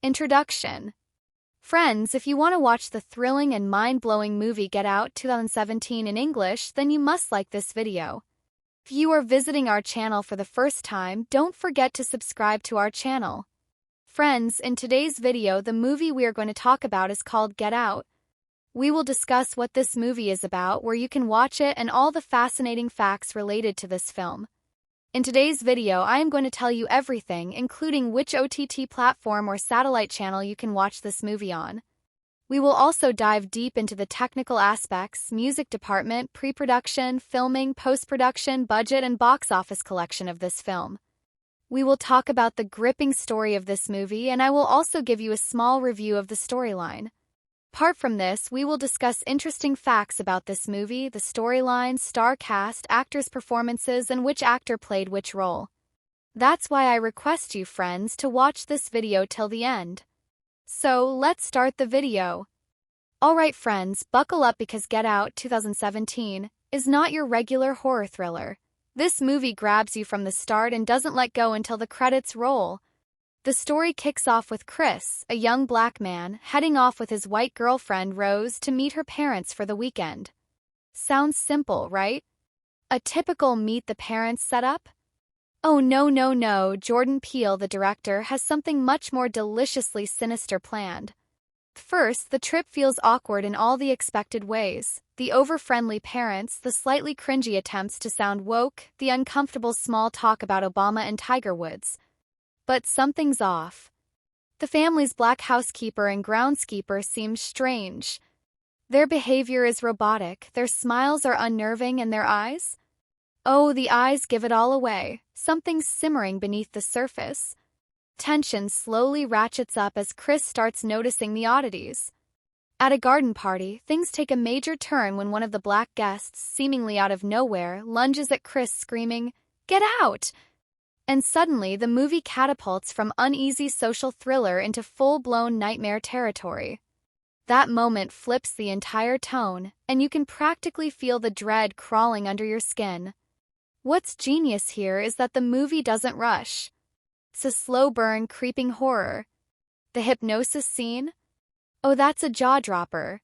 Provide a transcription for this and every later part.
Introduction. Friends, if you want to watch the thrilling and mind-blowing movie Get Out 2017 in English, then you must like this video. If you are visiting our channel for the first time, don't forget to subscribe to our channel. Friends, in today's video, the movie we are going to talk about is called Get Out. We will discuss what this movie is about, where you can watch it, and all the fascinating facts related to this film. In today's video, I am going to tell you everything, including which OTT platform or satellite channel you can watch this movie on. We will also dive deep into the technical aspects, music department, pre-production, filming, post-production, budget, and box office collection of this film. We will talk about the gripping story of this movie, and I will also give you a small review of the storyline. Apart from this, we will discuss interesting facts about this movie, the storyline, star cast, actors' performances, and which actor played which role. That's why I request you, friends, to watch this video till the end. So, let's start the video. Alright friends, buckle up because Get Out 2017 is not your regular horror thriller. This movie grabs you from the start and doesn't let go until the credits roll. The story kicks off with Chris, a young black man, heading off with his white girlfriend Rose to meet her parents for the weekend. Sounds simple, right? A typical meet the parents setup? Oh no, Jordan Peele, the director, has something much more deliciously sinister planned. First, the trip feels awkward in all the expected ways. The over-friendly parents, the slightly cringy attempts to sound woke, the uncomfortable small talk about Obama and Tiger Woods. But something's off. The family's black housekeeper and groundskeeper seem strange. Their behavior is robotic, their smiles are unnerving, and their eyes? Oh, the eyes give it all away. Something's simmering beneath the surface. Tension slowly ratchets up as Chris starts noticing the oddities. At a garden party, things take a major turn when one of the black guests, seemingly out of nowhere, lunges at Chris screaming, "Get out!" And suddenly, the movie catapults from uneasy social thriller into full-blown nightmare territory. That moment flips the entire tone, and you can practically feel the dread crawling under your skin. What's genius here is that the movie doesn't rush. It's a slow-burn, creeping horror. The hypnosis scene? Oh, that's a jaw-dropper.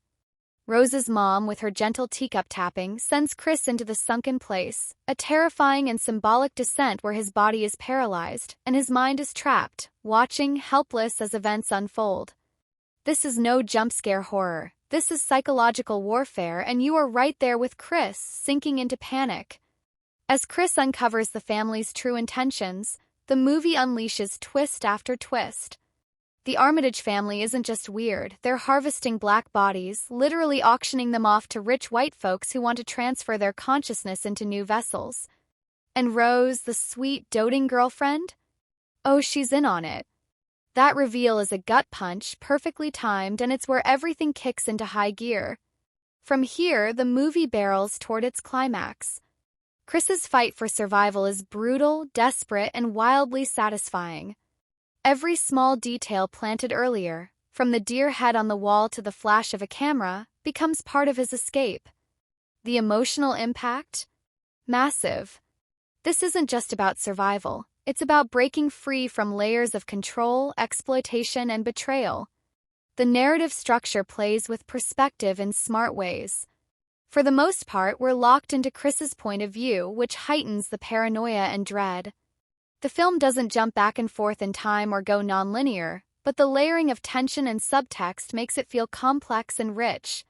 Rose's mom, with her gentle teacup tapping, sends Chris into the sunken place, a terrifying and symbolic descent where his body is paralyzed and his mind is trapped, watching, helpless as events unfold. This is no jump-scare horror. This is psychological warfare, and you are right there with Chris, sinking into panic. As Chris uncovers the family's true intentions, the movie unleashes twist after twist. The Armitage family isn't just weird, they're harvesting black bodies, literally auctioning them off to rich white folks who want to transfer their consciousness into new vessels. And Rose, the sweet, doting girlfriend? Oh, she's in on it. That reveal is a gut punch, perfectly timed, and it's where everything kicks into high gear. From here, the movie barrels toward its climax. Chris's fight for survival is brutal, desperate, and wildly satisfying. Every small detail planted earlier, from the deer head on the wall to the flash of a camera, becomes part of his escape. The emotional impact? Massive. This isn't just about survival, it's about breaking free from layers of control, exploitation, and betrayal. The narrative structure plays with perspective in smart ways. For the most part, we're locked into Chris's point of view, which heightens the paranoia and dread. The film doesn't jump back and forth in time or go non-linear, but the layering of tension and subtext makes it feel complex and rich.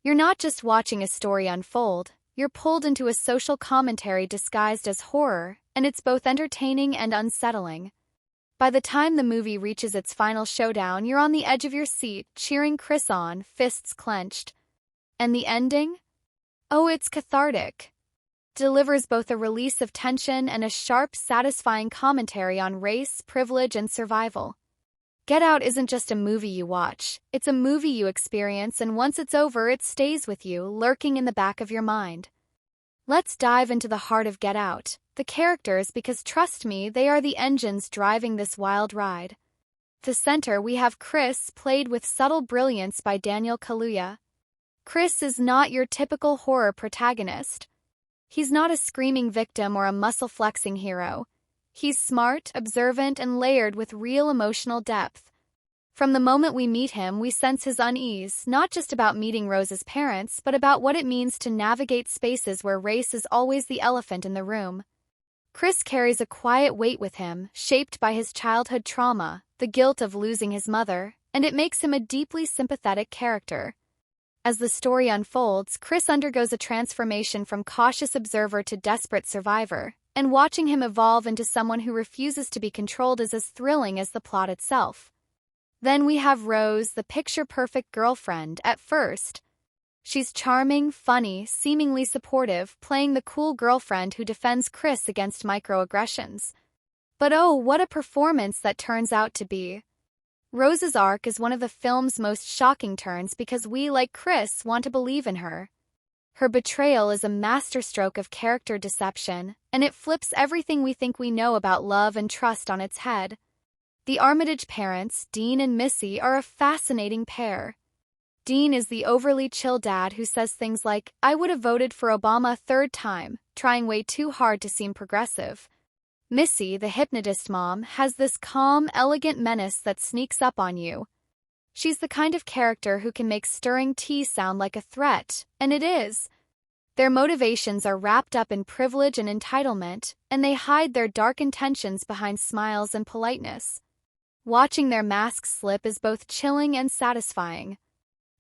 You're not just watching a story unfold, you're pulled into a social commentary disguised as horror, and it's both entertaining and unsettling. By the time the movie reaches its final showdown, you're on the edge of your seat, cheering Chris on, fists clenched. And the ending? Oh, it's cathartic. Delivers both a release of tension and a sharp, satisfying commentary on race, privilege, and survival. Get Out isn't just a movie you watch, it's a movie you experience, and once it's over, it stays with you, lurking in the back of your mind. Let's dive into the heart of Get Out, the characters, because trust me, they are the engines driving this wild ride. At the center, we have Chris, played with subtle brilliance by Kaluuya. Chris is not your typical horror protagonist. He's not a screaming victim or a muscle-flexing hero. He's smart, observant, and layered with real emotional depth. From the moment we meet him, we sense his unease, not just about meeting Rose's parents, but about what it means to navigate spaces where race is always the elephant in the room. Chris carries a quiet weight with him, shaped by his childhood trauma, the guilt of losing his mother, and it makes him a deeply sympathetic character. As the story unfolds, Chris undergoes a transformation from cautious observer to desperate survivor, and watching him evolve into someone who refuses to be controlled is as thrilling as the plot itself. Then we have Rose, the picture-perfect girlfriend. At first, she's charming, funny, seemingly supportive, playing the cool girlfriend who defends Chris against microaggressions. But oh, what a performance that turns out to be. Rose's arc is one of the film's most shocking turns because we, like Chris, want to believe in her. Her betrayal is a masterstroke of character deception, and it flips everything we think we know about love and trust on its head. The Armitage parents, Dean and Missy, are a fascinating pair. Dean is the overly chill dad who says things like, "I would have voted for Obama a third time," trying way too hard to seem progressive. Missy, the hypnotist mom, has this calm, elegant menace that sneaks up on you. She's the kind of character who can make stirring tea sound like a threat, and it is. Their motivations are wrapped up in privilege and entitlement, and they hide their dark intentions behind smiles and politeness. Watching their masks slip is both chilling and satisfying.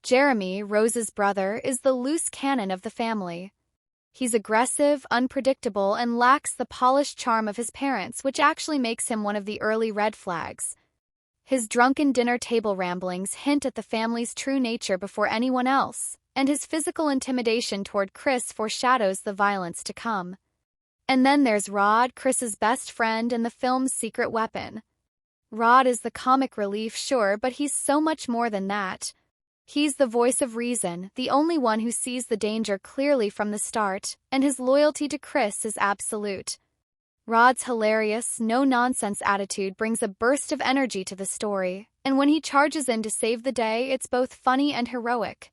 Jeremy, Rose's brother, is the loose cannon of the family. He's aggressive, unpredictable, and lacks the polished charm of his parents, which actually makes him one of the early red flags. His drunken dinner table ramblings hint at the family's true nature before anyone else, and his physical intimidation toward Chris foreshadows the violence to come. And then there's Rod, Chris's best friend and the film's secret weapon. Rod is the comic relief, sure, but he's so much more than that. He's the voice of reason, the only one who sees the danger clearly from the start, and his loyalty to Chris is absolute. Rod's hilarious, no-nonsense attitude brings a burst of energy to the story, and when he charges in to save the day, it's both funny and heroic.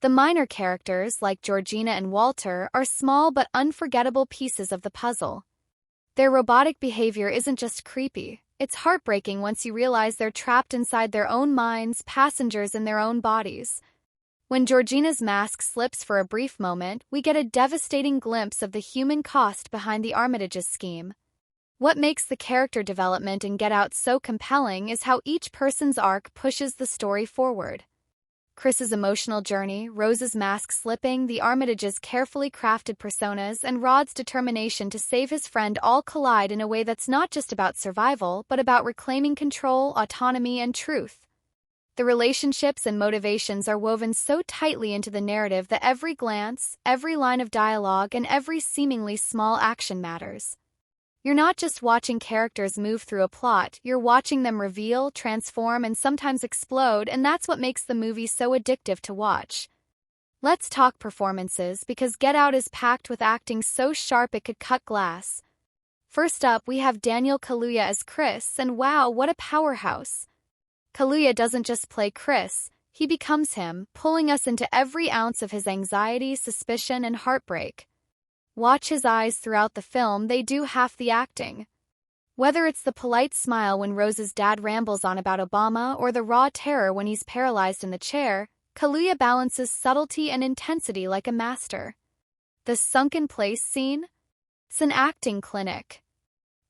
The minor characters, like Georgina and Walter, are small but unforgettable pieces of the puzzle. Their robotic behavior isn't just creepy. It's heartbreaking once you realize they're trapped inside their own minds, passengers in their own bodies. When Georgina's mask slips for a brief moment, we get a devastating glimpse of the human cost behind the Armitages scheme. What makes the character development in Get Out so compelling is how each person's arc pushes the story forward. Chris's emotional journey, Rose's mask slipping, the Armitage's carefully crafted personas, and Rod's determination to save his friend all collide in a way that's not just about survival, but about reclaiming control, autonomy, and truth. The relationships and motivations are woven so tightly into the narrative that every glance, every line of dialogue, and every seemingly small action matters. You're not just watching characters move through a plot, you're watching them reveal, transform, and sometimes explode, and that's what makes the movie so addictive to watch. Let's talk performances, because Get Out is packed with acting so sharp it could cut glass. First up, we have Daniel Kaluuya as Chris, and wow, what a powerhouse. Kaluuya doesn't just play Chris, he becomes him, pulling us into every ounce of his anxiety, suspicion, and heartbreak. Watch his eyes throughout the film, they do half the acting. Whether it's the polite smile when Rose's dad rambles on about Obama or the raw terror when he's paralyzed in the chair, Kaluuya balances subtlety and intensity like a master. The sunken place scene? It's an acting clinic.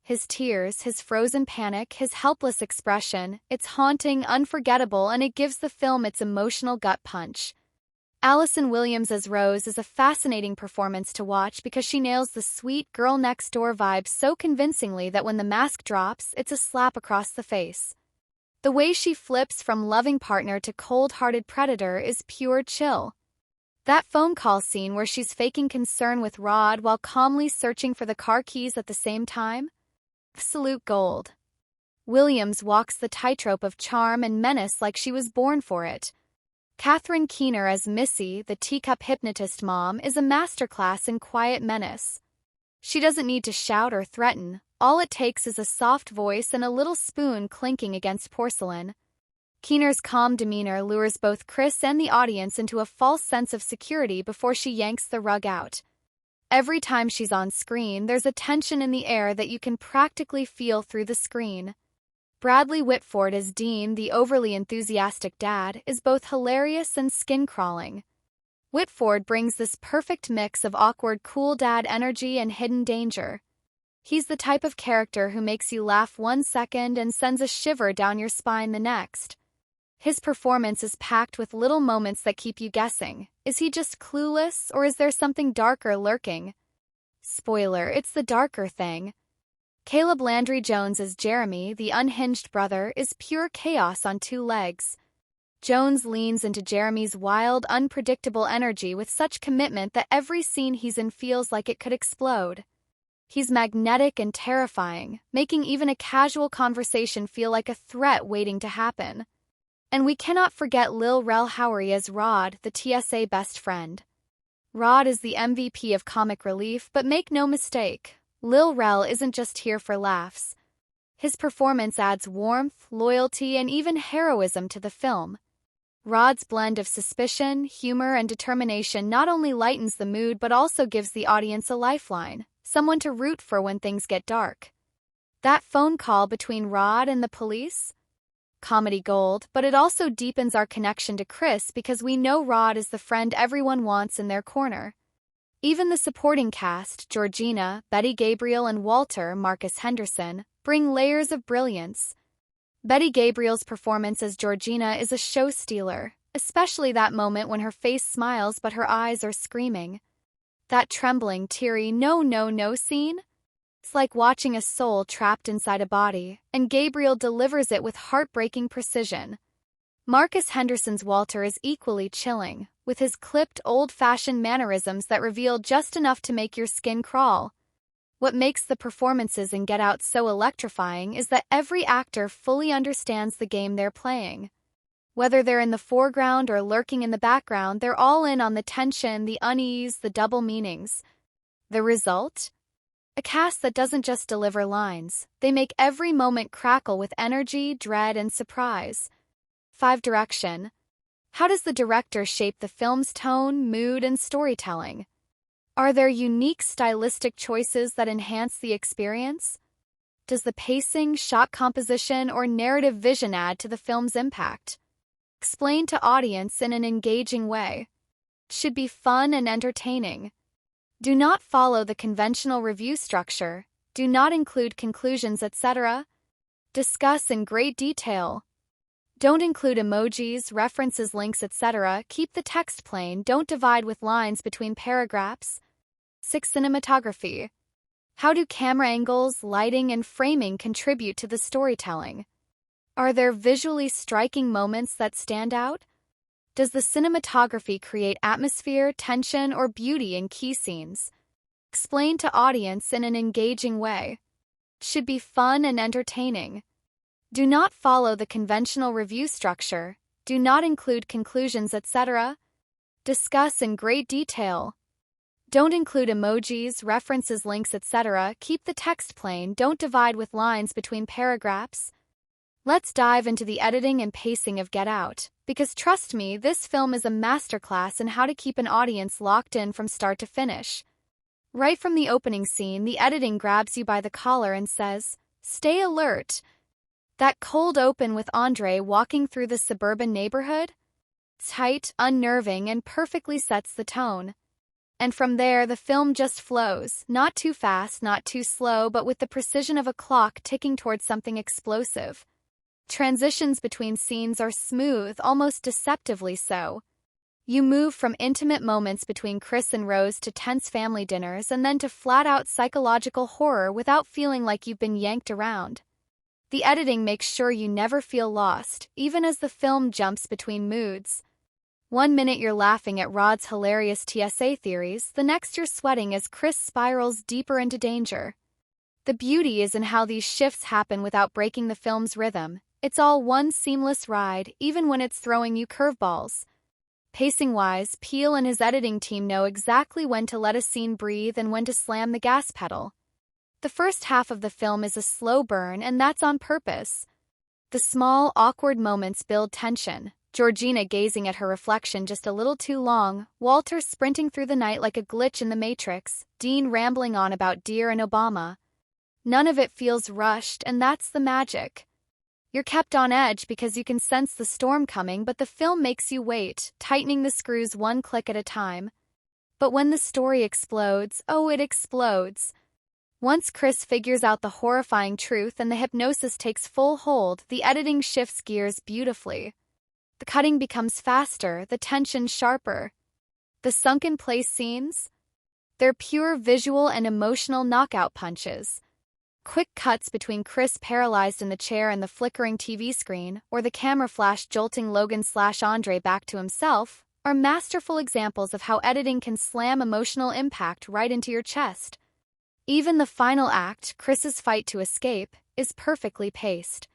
His tears, his frozen panic, his helpless expression, it's haunting, unforgettable, and it gives the film its emotional gut punch. Allison Williams as Rose is a fascinating performance to watch because she nails the sweet girl-next-door vibe so convincingly that when the mask drops, it's a slap across the face. The way she flips from loving partner to cold-hearted predator is pure chill. That phone call scene where she's faking concern with Rod while calmly searching for the car keys at the same time? Absolute gold. Williams walks the tightrope of charm and menace like she was born for it. Catherine Keener as Missy, the teacup hypnotist mom, is a masterclass in quiet menace. She doesn't need to shout or threaten, all it takes is a soft voice and a little spoon clinking against porcelain. Keener's calm demeanor lures both Chris and the audience into a false sense of security before she yanks the rug out. Every time she's on screen, there's a tension in the air that you can practically feel through the screen. Bradley Whitford as Dean, the overly enthusiastic dad, is both hilarious and skin-crawling. Whitford brings this perfect mix of awkward cool dad energy and hidden danger. He's the type of character who makes you laugh 1 second and sends a shiver down your spine the next. His performance is packed with little moments that keep you guessing. Is he just clueless, or is there something darker lurking? Spoiler, it's the darker thing. Caleb Landry Jones as Jeremy, the unhinged brother, is pure chaos on 2 legs. Jones leans into Jeremy's wild, unpredictable energy with such commitment that every scene he's in feels like it could explode. He's magnetic and terrifying, making even a casual conversation feel like a threat waiting to happen. And we cannot forget Lil Rel Howery as Rod, the TSA best friend. Rod is the MVP of comic relief, but make no mistake, Lil Rel isn't just here for laughs. His performance adds warmth, loyalty, and even heroism to the film. Rod's blend of suspicion, humor, and determination not only lightens the mood but also gives the audience a lifeline, someone to root for when things get dark. That phone call between Rod and the police? Comedy gold, but it also deepens our connection to Chris because we know Rod is the friend everyone wants in their corner. Even the supporting cast, Georgina, Betty Gabriel, and Walter, Marcus Henderson, bring layers of brilliance. Betty Gabriel's performance as Georgina is a show-stealer, especially that moment when her face smiles but her eyes are screaming. That trembling, teary no scene? It's like watching a soul trapped inside a body, and Gabriel delivers it with heartbreaking precision. Marcus Henderson's Walter is equally chilling, with his clipped, old-fashioned mannerisms that reveal just enough to make your skin crawl. What makes the performances in Get Out so electrifying is that every actor fully understands the game they're playing. Whether they're in the foreground or lurking in the background, they're all in on the tension, the unease, the double meanings. The result? A cast that doesn't just deliver lines, they make every moment crackle with energy, dread, and surprise. 5. Direction. How does the director shape the film's tone, mood, and storytelling? Are there unique stylistic choices that enhance the experience? Does the pacing, shot composition, or narrative vision add to the film's impact? Explain to audience in an engaging way. Should be fun and entertaining. Do not follow the conventional review structure. Do not include conclusions, etc. Discuss in great detail. Don't include emojis, references, links, etc. Keep the text plain. Don't divide with lines between paragraphs. 6. Cinematography. How do camera angles, lighting, and framing contribute to the storytelling? Are there visually striking moments that stand out? Does the cinematography create atmosphere, tension, or beauty in key scenes? Explain to audience in an engaging way. Should be fun and entertaining. Do not follow the conventional review structure. Do not include conclusions, etc. Discuss in great detail. Don't include emojis, references, links, etc. Keep the text plain. Don't divide with lines between paragraphs. Let's dive into the editing and pacing of Get Out, because trust me, this film is a masterclass in how to keep an audience locked in from start to finish. Right from the opening scene, the editing grabs you by the collar and says, "Stay alert." That cold open with Andre walking through the suburban neighborhood? Tight, unnerving, and perfectly sets the tone. And from there, the film just flows, not too fast, not too slow, but with the precision of a clock ticking towards something explosive. Transitions between scenes are smooth, almost deceptively so. You move from intimate moments between Chris and Rose to tense family dinners and then to flat-out psychological horror without feeling like you've been yanked around. The editing makes sure you never feel lost, even as the film jumps between moods. 1 minute you're laughing at Rod's hilarious TSA theories, the next you're sweating as Chris spirals deeper into danger. The beauty is in how these shifts happen without breaking the film's rhythm. It's all one seamless ride, even when it's throwing you curveballs. Pacing-wise, Peele and his editing team know exactly when to let a scene breathe and when to slam the gas pedal. The first half of the film is a slow burn, and that's on purpose. The small, awkward moments build tension. Georgina gazing at her reflection just a little too long, Walter sprinting through the night like a glitch in the Matrix, Dean rambling on about deer and Obama. None of it feels rushed, and that's the magic. You're kept on edge because you can sense the storm coming, but the film makes you wait, tightening the screws one click at a time. But when the story explodes, oh, it explodes. Once Chris figures out the horrifying truth and the hypnosis takes full hold, the editing shifts gears beautifully. The cutting becomes faster, the tension sharper. The sunken place scenes? They're pure visual and emotional knockout punches. Quick cuts between Chris paralyzed in the chair and the flickering TV screen, or the camera flash jolting Logan/Andre back to himself, are masterful examples of how editing can slam emotional impact right into your chest. Even the final act, Chris's fight to escape, is perfectly paced.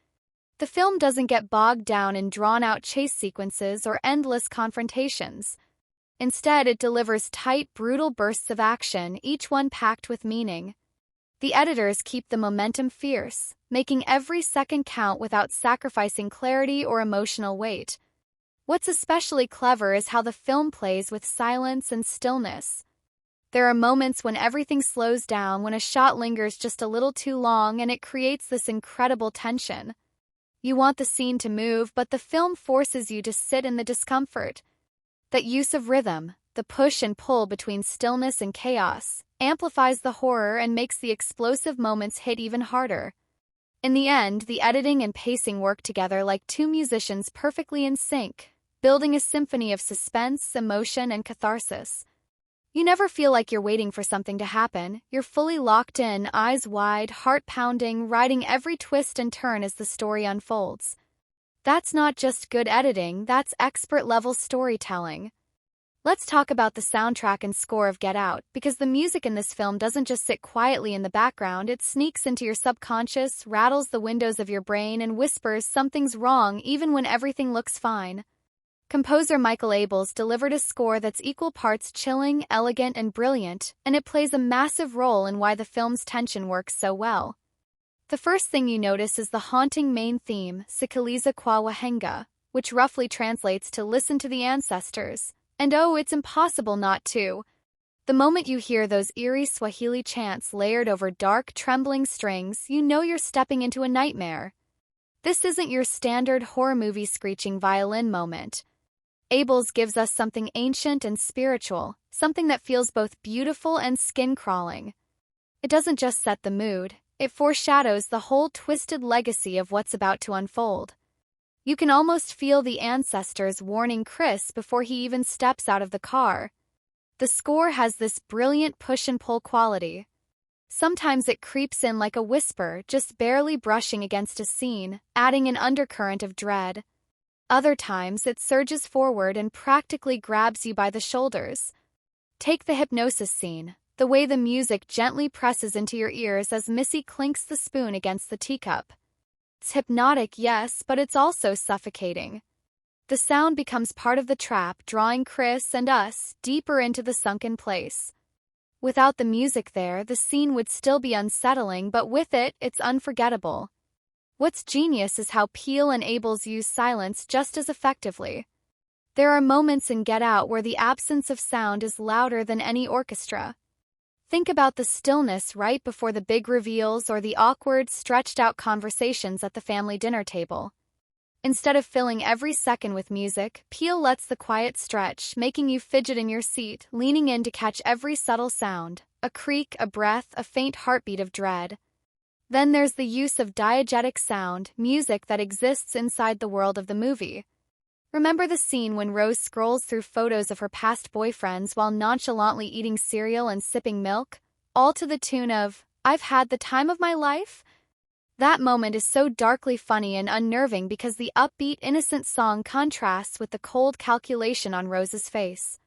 The film doesn't get bogged down in drawn-out chase sequences or endless confrontations. Instead, it delivers tight, brutal bursts of action, each one packed with meaning. The editors keep the momentum fierce, making every second count without sacrificing clarity or emotional weight. What's especially clever is how the film plays with silence and stillness. There are moments when everything slows down, when a shot lingers just a little too long, and it creates this incredible tension. You want the scene to move, but the film forces you to sit in the discomfort. That use of rhythm, the push and pull between stillness and chaos, amplifies the horror and makes the explosive moments hit even harder. In the end, the editing and pacing work together like two musicians perfectly in sync, building a symphony of suspense, emotion, and catharsis. You never feel like you're waiting for something to happen. You're fully locked in, eyes wide, heart pounding, riding every twist and turn as the story unfolds. That's not just good editing, that's expert-level storytelling. Let's talk about the soundtrack and score of Get Out, because the music in this film doesn't just sit quietly in the background, it sneaks into your subconscious, rattles the windows of your brain, and whispers something's wrong even when everything looks fine. Composer Michael Abels delivered a score that's equal parts chilling, elegant, and brilliant, and it plays a massive role in why the film's tension works so well. The first thing you notice is the haunting main theme, Sikiliza kwa Wahenga, which roughly translates to Listen to the Ancestors. And oh, it's impossible not to. The moment you hear those eerie Swahili chants layered over dark, trembling strings, you know you're stepping into a nightmare. This isn't your standard horror movie screeching violin moment. Abels gives us something ancient and spiritual, something that feels both beautiful and skin-crawling. It doesn't just set the mood, it foreshadows the whole twisted legacy of what's about to unfold. You can almost feel the ancestors warning Chris before he even steps out of the car. The score has this brilliant push-and-pull quality. Sometimes it creeps in like a whisper, just barely brushing against a scene, adding an undercurrent of dread. Other times it surges forward and practically grabs you by the shoulders. Take the hypnosis scene, the way the music gently presses into your ears as Missy clinks the spoon against the teacup. It's hypnotic, yes, but it's also suffocating. The sound becomes part of the trap, drawing Chris and us deeper into the sunken place. Without the music there, the scene would still be unsettling, but with it, it's unforgettable. What's genius is how Peele and Abels use silence just as effectively. There are moments in Get Out where the absence of sound is louder than any orchestra. Think about the stillness right before the big reveals or the awkward, stretched-out conversations at the family dinner table. Instead of filling every second with music, Peele lets the quiet stretch, making you fidget in your seat, leaning in to catch every subtle sound, a creak, a breath, a faint heartbeat of dread. Then there's the use of diegetic sound, music that exists inside the world of the movie. Remember the scene when Rose scrolls through photos of her past boyfriends while nonchalantly eating cereal and sipping milk, all to the tune of, "I've had the time of my life"? That moment is so darkly funny and unnerving because the upbeat, innocent song contrasts with the cold calculation on Rose's face.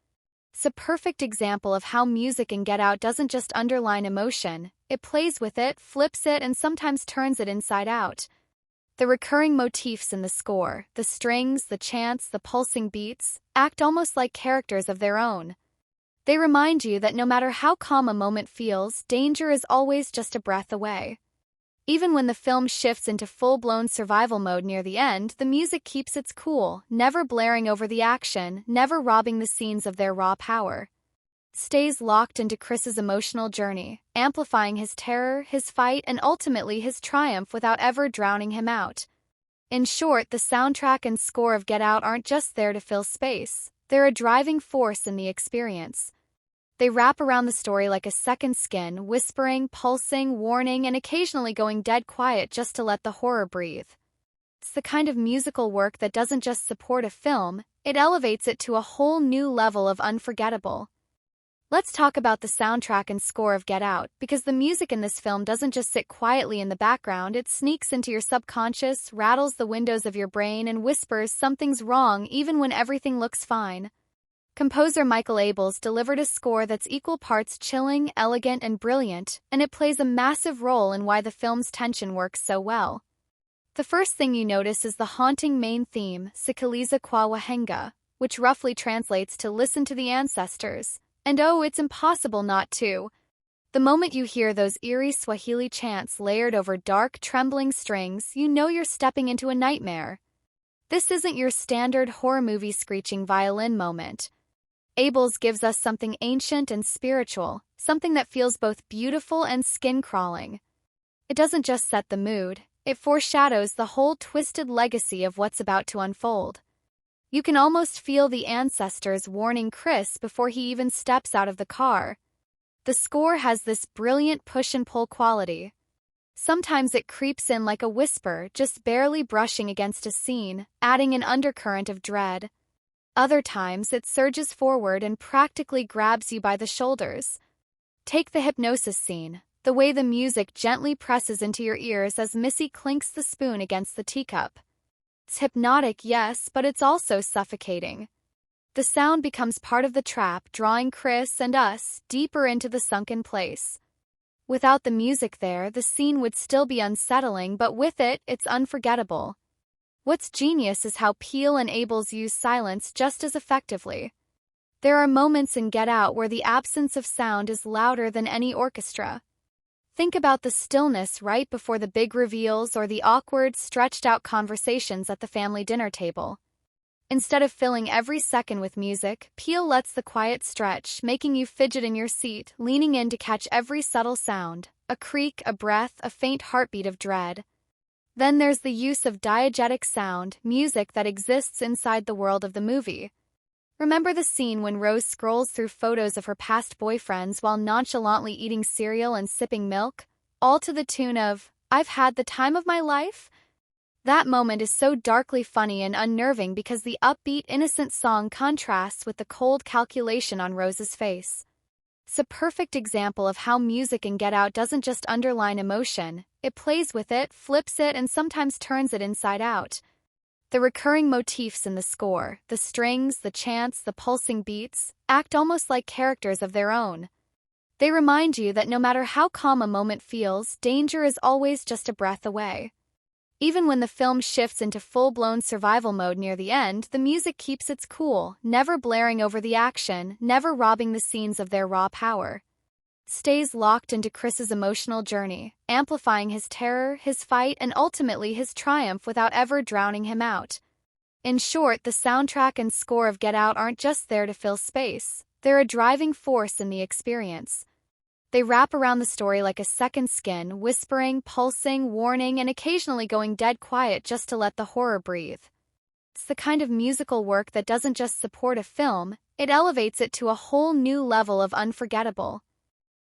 It's a perfect example of how music in Get Out doesn't just underline emotion, it plays with it, flips it, and sometimes turns it inside out. The recurring motifs in the score, the strings, the chants, the pulsing beats, act almost like characters of their own. They remind you that no matter how calm a moment feels, danger is always just a breath away. Even when the film shifts into full-blown survival mode near the end, the music keeps its cool, never blaring over the action, never robbing the scenes of their raw power. It stays locked into Chris's emotional journey, amplifying his terror, his fight, and ultimately his triumph without ever drowning him out. In short, the soundtrack and score of Get Out aren't just there to fill space, they're a driving force in the experience. They wrap around the story like a second skin, whispering, pulsing, warning, and occasionally going dead quiet just to let the horror breathe. It's the kind of musical work that doesn't just support a film, it elevates it to a whole new level of unforgettable. Let's talk about the soundtrack and score of Get Out, because the music in this film doesn't just sit quietly in the background, it sneaks into your subconscious, rattles the windows of your brain, and whispers something's wrong even when everything looks fine. Composer Michael Abels delivered a score that's equal parts chilling, elegant, and brilliant, and it plays a massive role in why the film's tension works so well. The first thing you notice is the haunting main theme, Sikiliza kwa Wahenga, which roughly translates to listen to the ancestors. And oh, it's impossible not to. The moment you hear those eerie Swahili chants layered over dark, trembling strings, you know you're stepping into a nightmare. This isn't your standard horror movie screeching violin moment. Abels gives us something ancient and spiritual, something that feels both beautiful and skin-crawling. It doesn't just set the mood, it foreshadows the whole twisted legacy of what's about to unfold. You can almost feel the ancestors warning Chris before he even steps out of the car. The score has this brilliant push-and-pull quality. Sometimes it creeps in like a whisper, just barely brushing against a scene, adding an undercurrent of dread. Other times it surges forward and practically grabs you by the shoulders. Take the hypnosis scene, the way the music gently presses into your ears as Missy clinks the spoon against the teacup. It's hypnotic, yes, but it's also suffocating. The sound becomes part of the trap, drawing Chris and us deeper into the sunken place. Without the music there, the scene would still be unsettling, but with it, it's unforgettable. What's genius is how Peele and Abels use silence just as effectively. There are moments in Get Out where the absence of sound is louder than any orchestra. Think about the stillness right before the big reveals or the awkward, stretched-out conversations at the family dinner table. Instead of filling every second with music, Peele lets the quiet stretch, making you fidget in your seat, leaning in to catch every subtle sound, a creak, a breath, a faint heartbeat of dread. Then there's the use of diegetic sound, music that exists inside the world of the movie. Remember the scene when Rose scrolls through photos of her past boyfriends while nonchalantly eating cereal and sipping milk, all to the tune of, "I've had the time of my life"? That moment is so darkly funny and unnerving because the upbeat, innocent song contrasts with the cold calculation on Rose's face. It's a perfect example of how music in Get Out doesn't just underline emotion, it plays with it, flips it, and sometimes turns it inside out. The recurring motifs in the score, the strings, the chants, the pulsing beats, act almost like characters of their own. They remind you that no matter how calm a moment feels, danger is always just a breath away. Even when the film shifts into full-blown survival mode near the end, the music keeps its cool, never blaring over the action, never robbing the scenes of their raw power. It stays locked into Chris's emotional journey, amplifying his terror, his fight, and ultimately his triumph without ever drowning him out. In short, the soundtrack and score of Get Out aren't just there to fill space, they're a driving force in the experience. They wrap around the story like a second skin, whispering, pulsing, warning, and occasionally going dead quiet just to let the horror breathe. It's the kind of musical work that doesn't just support a film, it elevates it to a whole new level of unforgettable.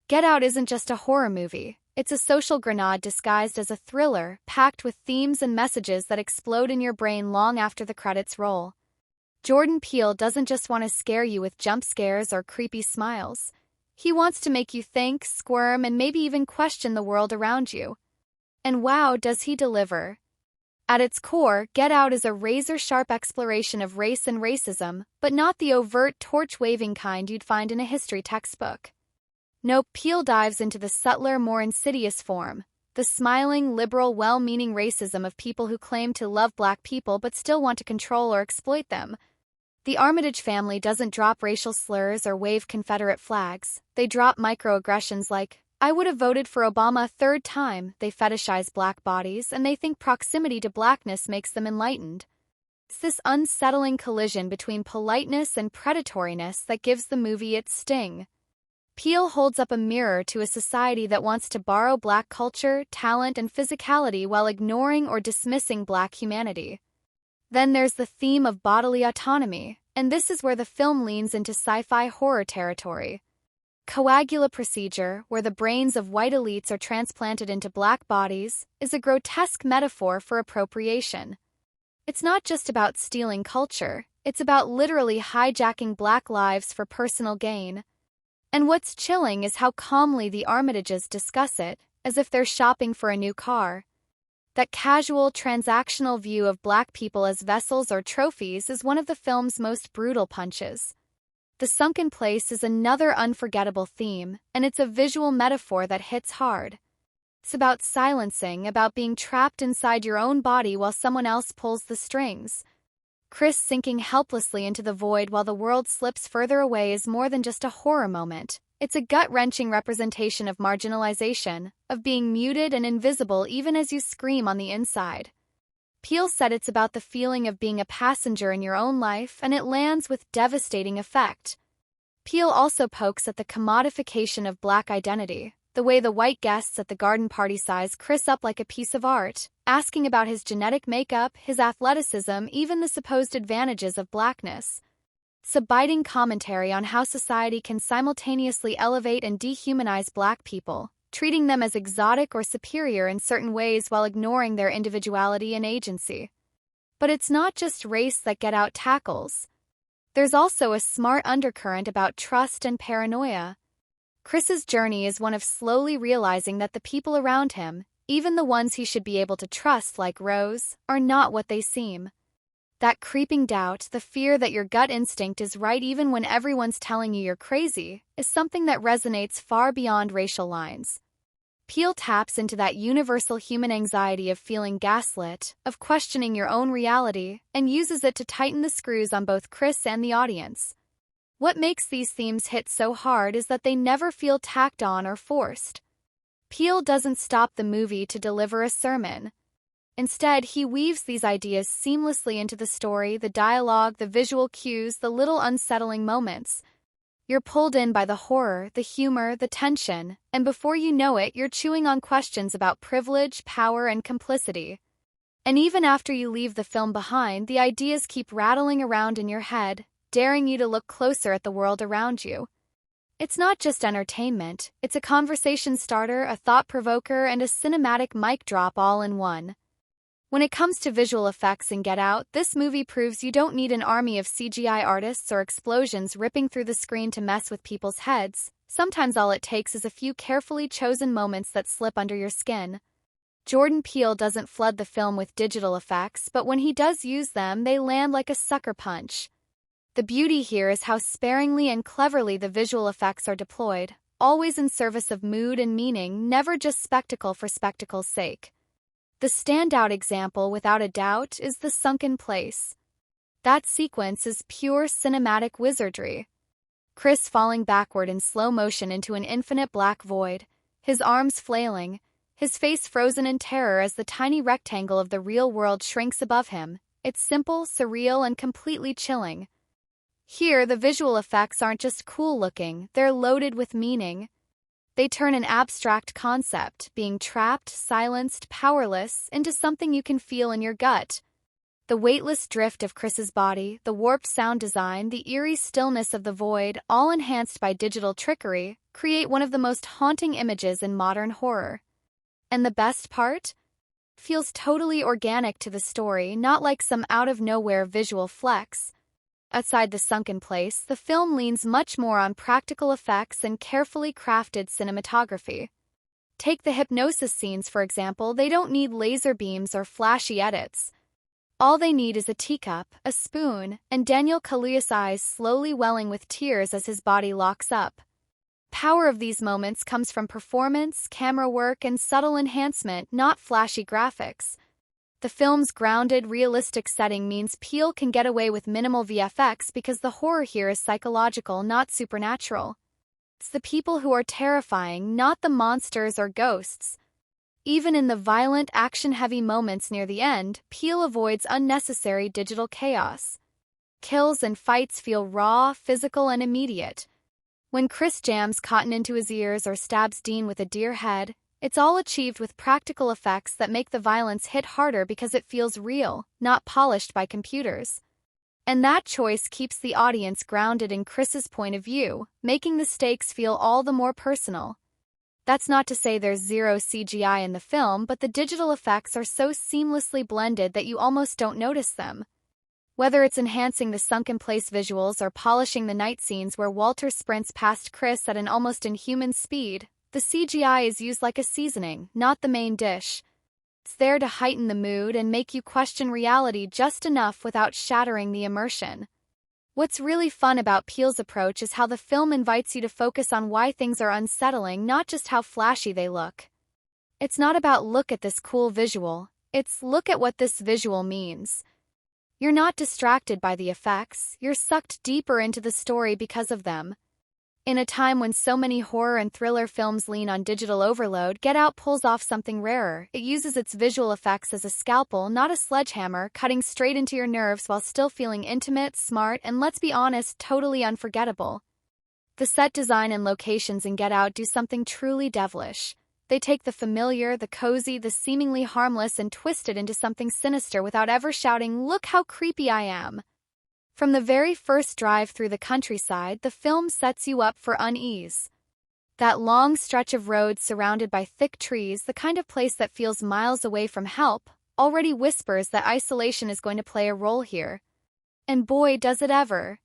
Get Out isn't just a horror movie, it's a social grenade disguised as a thriller, packed with themes and messages that explode in your brain long after the credits roll. Jordan Peele doesn't just want to scare you with jump scares or creepy smiles. He wants to make you think, squirm, and maybe even question the world around you. And wow, does he deliver. At its core, Get Out is a razor-sharp exploration of race and racism, but not the overt, torch-waving kind you'd find in a history textbook. Nope, Peele dives into the subtler, more insidious form, the smiling, liberal, well-meaning racism of people who claim to love Black people but still want to control or exploit them. The Armitage family doesn't drop racial slurs or wave Confederate flags. They drop microaggressions like, "I would have voted for Obama a third time." They fetishize Black bodies, and they think proximity to Blackness makes them enlightened. It's this unsettling collision between politeness and predatoriness that gives the movie its sting. Peele holds up a mirror to a society that wants to borrow Black culture, talent, and physicality while ignoring or dismissing Black humanity. Then there's the theme of bodily autonomy, and this is where the film leans into sci-fi horror territory. Coagula procedure, where the brains of white elites are transplanted into Black bodies, is a grotesque metaphor for appropriation. It's not just about stealing culture, it's about literally hijacking Black lives for personal gain. And what's chilling is how calmly the Armitages discuss it, as if they're shopping for a new car. That casual, transactional view of Black people as vessels or trophies is one of the film's most brutal punches. The sunken place is another unforgettable theme, and it's a visual metaphor that hits hard. It's about silencing, about being trapped inside your own body while someone else pulls the strings. Chris sinking helplessly into the void while the world slips further away is more than just a horror moment. It's a gut-wrenching representation of marginalization, of being muted and invisible even as you scream on the inside. Peele said it's about the feeling of being a passenger in your own life, and it lands with devastating effect. Peele also pokes at the commodification of Black identity, the way the white guests at the garden party size Chris up like a piece of art, asking about his genetic makeup, his athleticism, even the supposed advantages of Blackness. It's a biting commentary on how society can simultaneously elevate and dehumanize Black people, treating them as exotic or superior in certain ways while ignoring their individuality and agency. But it's not just race that Get Out tackles. There's also a smart undercurrent about trust and paranoia. Chris's journey is one of slowly realizing that the people around him, even the ones he should be able to trust like Rose, are not what they seem. That creeping doubt, the fear that your gut instinct is right even when everyone's telling you you're crazy, is something that resonates far beyond racial lines. Peele taps into that universal human anxiety of feeling gaslit, of questioning your own reality, and uses it to tighten the screws on both Chris and the audience. What makes these themes hit so hard is that they never feel tacked on or forced. Peele doesn't stop the movie to deliver a sermon. Instead, he weaves these ideas seamlessly into the story, the dialogue, the visual cues, the little unsettling moments. You're pulled in by the horror, the humor, the tension, and before you know it, you're chewing on questions about privilege, power, and complicity. And even after you leave the film behind, the ideas keep rattling around in your head, daring you to look closer at the world around you. It's not just entertainment, it's a conversation starter, a thought-provoker, and a cinematic mic drop all in one. When it comes to visual effects in Get Out, this movie proves you don't need an army of CGI artists or explosions ripping through the screen to mess with people's heads. Sometimes all it takes is a few carefully chosen moments that slip under your skin. Jordan Peele doesn't flood the film with digital effects, but when he does use them, they land like a sucker punch. The beauty here is how sparingly and cleverly the visual effects are deployed, always in service of mood and meaning, never just spectacle for spectacle's sake. The standout example, without a doubt, is the sunken place. That sequence is pure cinematic wizardry. Chris falling backward in slow motion into an infinite black void, his arms flailing, his face frozen in terror as the tiny rectangle of the real world shrinks above him. It's simple, surreal, and completely chilling. Here, the visual effects aren't just cool-looking, they're loaded with meaning. They turn an abstract concept, being trapped, silenced, powerless, into something you can feel in your gut. The weightless drift of Chris's body, the warped sound design, the eerie stillness of the void, all enhanced by digital trickery, create one of the most haunting images in modern horror. And the best part? Feels totally organic to the story, not like some out-of-nowhere visual flex. Outside the sunken place, the film leans much more on practical effects and carefully crafted cinematography. Take the hypnosis scenes, for example. They don't need laser beams or flashy edits. All they need is a teacup, a spoon, and Daniel Kaluuya's eyes slowly welling with tears as his body locks up. Power of these moments comes from performance, camera work, and subtle enhancement, not flashy graphics. The film's grounded, realistic setting means Peele can get away with minimal VFX because the horror here is psychological, not supernatural. It's the people who are terrifying, not the monsters or ghosts. Even in the violent, action-heavy moments near the end, Peele avoids unnecessary digital chaos. Kills and fights feel raw, physical, and immediate. When Chris jams cotton into his ears or stabs Dean with a deer head, it's all achieved with practical effects that make the violence hit harder because it feels real, not polished by computers. And that choice keeps the audience grounded in Chris's point of view, making the stakes feel all the more personal. That's not to say there's zero CGI in the film, but the digital effects are so seamlessly blended that you almost don't notice them. Whether it's enhancing the sunken-place visuals or polishing the night scenes where Walter sprints past Chris at an almost inhuman speed, the CGI is used like a seasoning, not the main dish. It's there to heighten the mood and make you question reality just enough without shattering the immersion. What's really fun about Peele's approach is how the film invites you to focus on why things are unsettling, not just how flashy they look. It's not about look at this cool visual, it's look at what this visual means. You're not distracted by the effects, you're sucked deeper into the story because of them. In a time when so many horror and thriller films lean on digital overload, Get Out pulls off something rarer. It uses its visual effects as a scalpel, not a sledgehammer, cutting straight into your nerves while still feeling intimate, smart, and let's be honest, totally unforgettable. The set design and locations in Get Out do something truly devilish. They take the familiar, the cozy, the seemingly harmless and twist it into something sinister without ever shouting, "Look how creepy I am." From the very first drive through the countryside, the film sets you up for unease. That long stretch of road surrounded by thick trees, the kind of place that feels miles away from help, already whispers that isolation is going to play a role here. And boy, does it ever.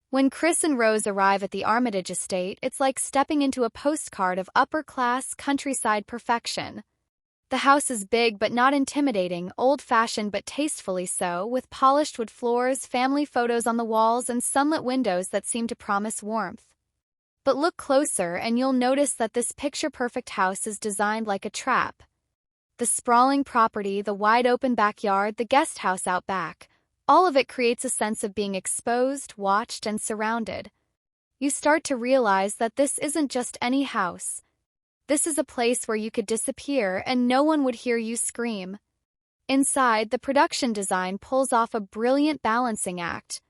When Chris and Rose arrive at the Armitage estate, it's like stepping into a postcard of upper-class, countryside perfection. The house is big but not intimidating, old-fashioned but tastefully so, with polished wood floors, family photos on the walls, and sunlit windows that seem to promise warmth. But look closer and you'll notice that this picture-perfect house is designed like a trap. The sprawling property, the wide-open backyard, the guest house out back, all of it creates a sense of being exposed, watched, and surrounded. You start to realize that this isn't just any house. This is a place where you could disappear and no one would hear you scream. Inside, the production design pulls off a brilliant balancing act.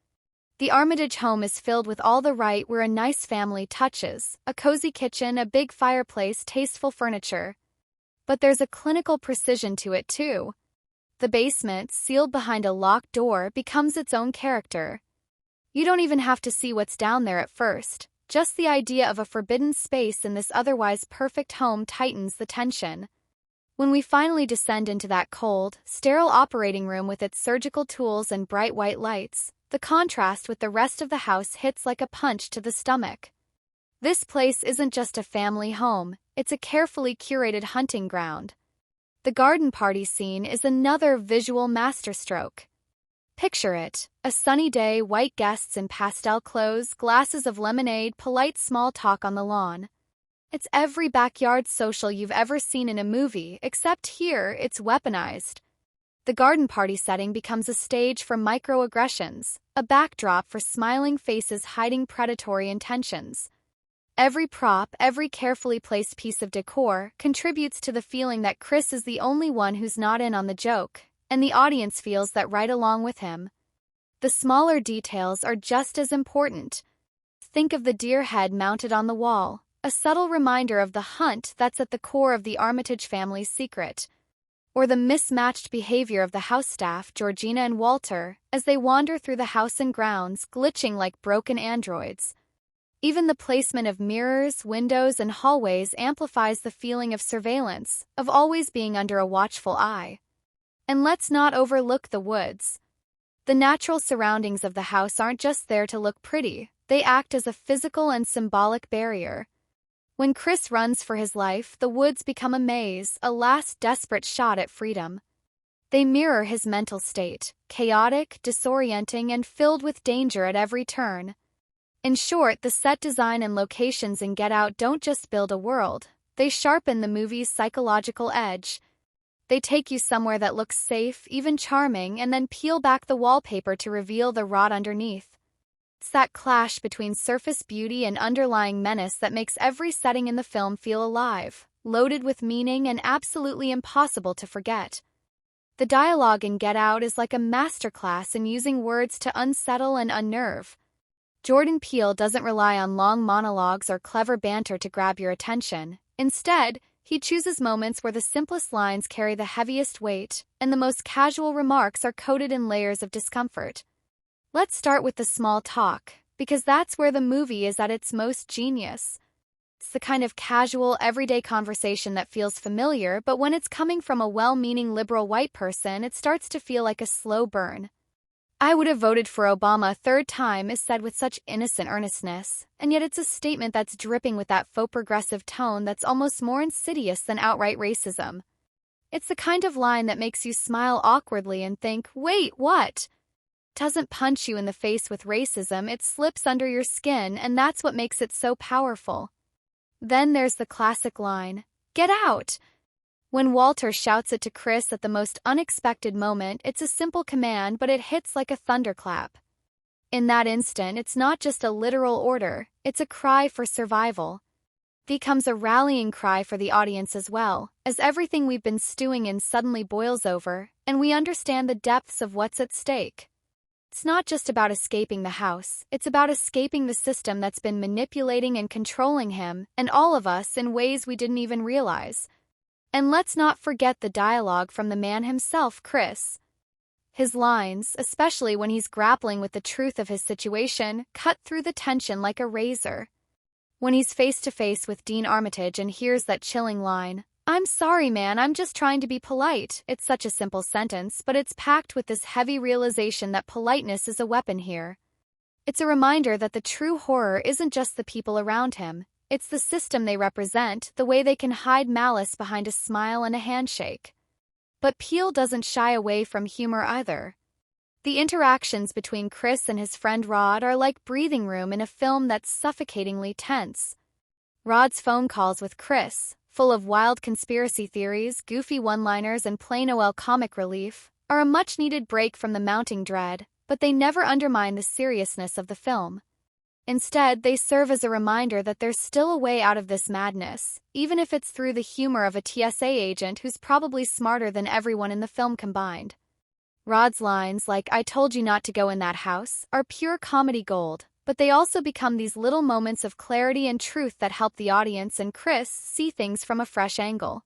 The Armitage home is filled with all the right where a nice family touches, a cozy kitchen, a big fireplace, tasteful furniture. But there's a clinical precision to it too. The basement, sealed behind a locked door, becomes its own character. You don't even have to see what's down there at first. Just the idea of a forbidden space in this otherwise perfect home tightens the tension. When we finally descend into that cold, sterile operating room with its surgical tools and bright white lights, the contrast with the rest of the house hits like a punch to the stomach. This place isn't just a family home, it's a carefully curated hunting ground. The garden party scene is another visual masterstroke. Picture it, a sunny day, white guests in pastel clothes, glasses of lemonade, polite small talk on the lawn. It's every backyard social you've ever seen in a movie, except here it's weaponized. The garden party setting becomes a stage for microaggressions, a backdrop for smiling faces hiding predatory intentions. Every prop, every carefully placed piece of decor contributes to the feeling that Chris is the only one who's not in on the joke, and the audience feels that right along with him. The smaller details are just as important. Think of the deer head mounted on the wall, a subtle reminder of the hunt that's at the core of the Armitage family's secret. Or the mismatched behavior of the house staff, Georgina and Walter, as they wander through the house and grounds, glitching like broken androids. Even the placement of mirrors, windows, and hallways amplifies the feeling of surveillance, of always being under a watchful eye. And let's not overlook the woods. The natural surroundings of the house aren't just there to look pretty, they act as a physical and symbolic barrier. When Chris runs for his life, the woods become a maze, a last desperate shot at freedom. They mirror his mental state, chaotic, disorienting, and filled with danger at every turn. In short, the set design and locations in Get Out don't just build a world, they sharpen the movie's psychological edge. They take you somewhere that looks safe, even charming, and then peel back the wallpaper to reveal the rot underneath. It's that clash between surface beauty and underlying menace that makes every setting in the film feel alive, loaded with meaning and absolutely impossible to forget. The dialogue in Get Out is like a masterclass in using words to unsettle and unnerve. Jordan Peele doesn't rely on long monologues or clever banter to grab your attention. Instead, he chooses moments where the simplest lines carry the heaviest weight, and the most casual remarks are coated in layers of discomfort. Let's start with the small talk, because that's where the movie is at its most genius. It's the kind of casual, everyday conversation that feels familiar, but when it's coming from a well-meaning liberal white person, it starts to feel like a slow burn. "I would have voted for Obama a third time" is said with such innocent earnestness, and yet it's a statement that's dripping with that faux progressive tone that's almost more insidious than outright racism. It's the kind of line that makes you smile awkwardly and think, "Wait, what?" It doesn't punch you in the face with racism, it slips under your skin, and that's what makes it so powerful. Then there's the classic line, "Get out!" When Walter shouts it to Chris at the most unexpected moment, it's a simple command, but it hits like a thunderclap. In that instant, it's not just a literal order, it's a cry for survival. It becomes a rallying cry for the audience as well, as everything we've been stewing in suddenly boils over, and we understand the depths of what's at stake. It's not just about escaping the house, it's about escaping the system that's been manipulating and controlling him, and all of us, in ways we didn't even realize. And let's not forget the dialogue from the man himself, Chris. His lines, especially when he's grappling with the truth of his situation, cut through the tension like a razor. When he's face to face with Dean Armitage and hears that chilling line, "I'm sorry, man, I'm just trying to be polite," it's such a simple sentence, but it's packed with this heavy realization that politeness is a weapon here. It's a reminder that the true horror isn't just the people around him. It's the system they represent, the way they can hide malice behind a smile and a handshake. But Peele doesn't shy away from humor either. The interactions between Chris and his friend Rod are like breathing room in a film that's suffocatingly tense. Rod's phone calls with Chris, full of wild conspiracy theories, goofy one-liners, and plain OL comic relief, are a much-needed break from the mounting dread, but they never undermine the seriousness of the film. Instead, they serve as a reminder that there's still a way out of this madness, even if it's through the humor of a TSA agent who's probably smarter than everyone in the film combined. Rod's lines like, "I told you not to go in that house," are pure comedy gold, but they also become these little moments of clarity and truth that help the audience and Chris see things from a fresh angle.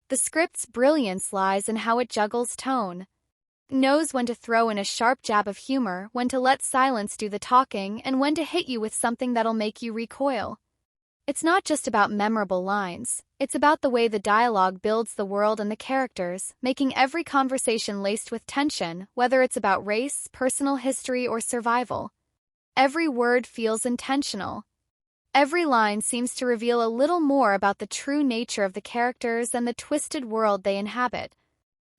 The script's brilliance lies in how it juggles tone. It knows when to throw in a sharp jab of humor, when to let silence do the talking, and when to hit you with something that'll make you recoil. It's not just about memorable lines, it's about the way the dialogue builds the world and the characters, making every conversation laced with tension, whether it's about race, personal history, or survival. Every word feels intentional. Every line seems to reveal a little more about the true nature of the characters and the twisted world they inhabit.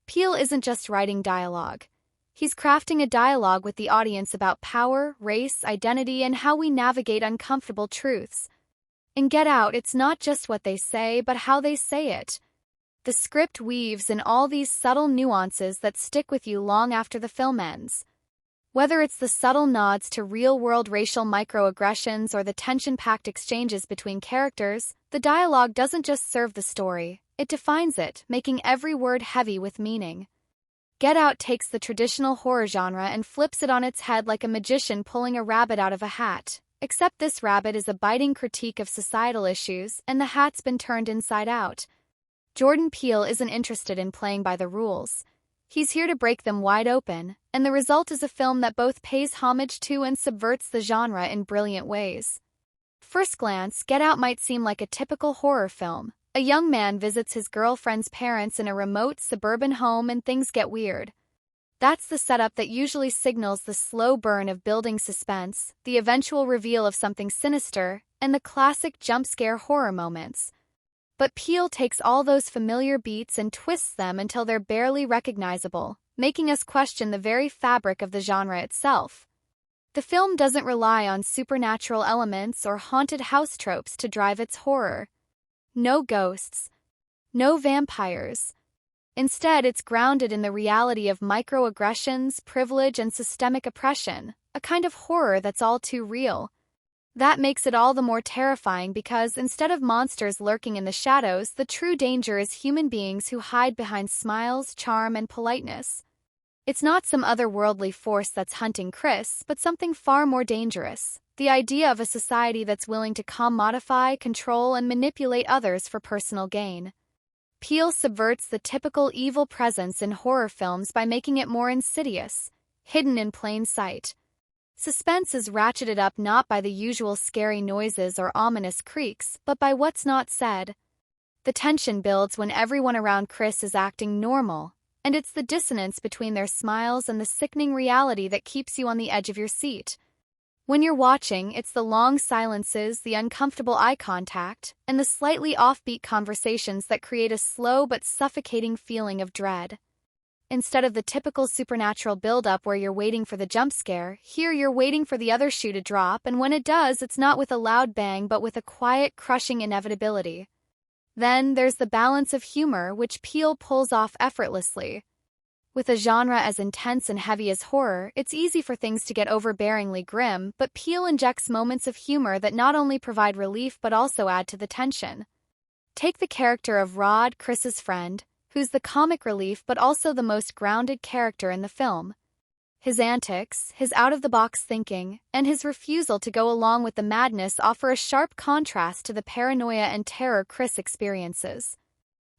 Peele isn't just writing dialogue. He's crafting a dialogue with the audience about power, race, identity, and how we navigate uncomfortable truths. In Get Out, it's not just what they say, but how they say it. The script weaves in all these subtle nuances that stick with you long after the film ends. Whether it's the subtle nods to real-world racial microaggressions or the tension-packed exchanges between characters, the dialogue doesn't just serve the story, it defines it, making every word heavy with meaning. Get Out takes the traditional horror genre and flips it on its head like a magician pulling a rabbit out of a hat, except this rabbit is a biting critique of societal issues, and the hat's been turned inside out. Jordan Peele isn't interested in playing by the rules. He's here to break them wide open, and the result is a film that both pays homage to and subverts the genre in brilliant ways. At first glance, Get Out might seem like a typical horror film. A young man visits his girlfriend's parents in a remote suburban home and things get weird. That's the setup that usually signals the slow burn of building suspense, the eventual reveal of something sinister, and the classic jump-scare horror moments. But Peele takes all those familiar beats and twists them until they're barely recognizable, making us question the very fabric of the genre itself. The film doesn't rely on supernatural elements or haunted house tropes to drive its horror. No ghosts. No vampires. Instead, it's grounded in the reality of microaggressions, privilege, and systemic oppression, a kind of horror that's all too real. That makes it all the more terrifying because instead of monsters lurking in the shadows, the true danger is human beings who hide behind smiles, charm, and politeness. It's not some otherworldly force that's hunting Chris, but something far more dangerous, the idea of a society that's willing to commodify, control, and manipulate others for personal gain. Peele subverts the typical evil presence in horror films by making it more insidious, hidden in plain sight. Suspense is ratcheted up not by the usual scary noises or ominous creaks, but by what's not said. The tension builds when everyone around Chris is acting normal, and it's the dissonance between their smiles and the sickening reality that keeps you on the edge of your seat. When you're watching, it's the long silences, the uncomfortable eye contact, and the slightly offbeat conversations that create a slow but suffocating feeling of dread. Instead of the typical supernatural build-up where you're waiting for the jump scare, here you're waiting for the other shoe to drop, and when it does, it's not with a loud bang but with a quiet, crushing inevitability. Then there's the balance of humor, which Peele pulls off effortlessly. With a genre as intense and heavy as horror, it's easy for things to get overbearingly grim, but Peele injects moments of humor that not only provide relief but also add to the tension. Take the character of Rod, Chris's friend, who's the comic relief but also the most grounded character in the film. His antics, his out-of-the-box thinking, and his refusal to go along with the madness offer a sharp contrast to the paranoia and terror Chris experiences.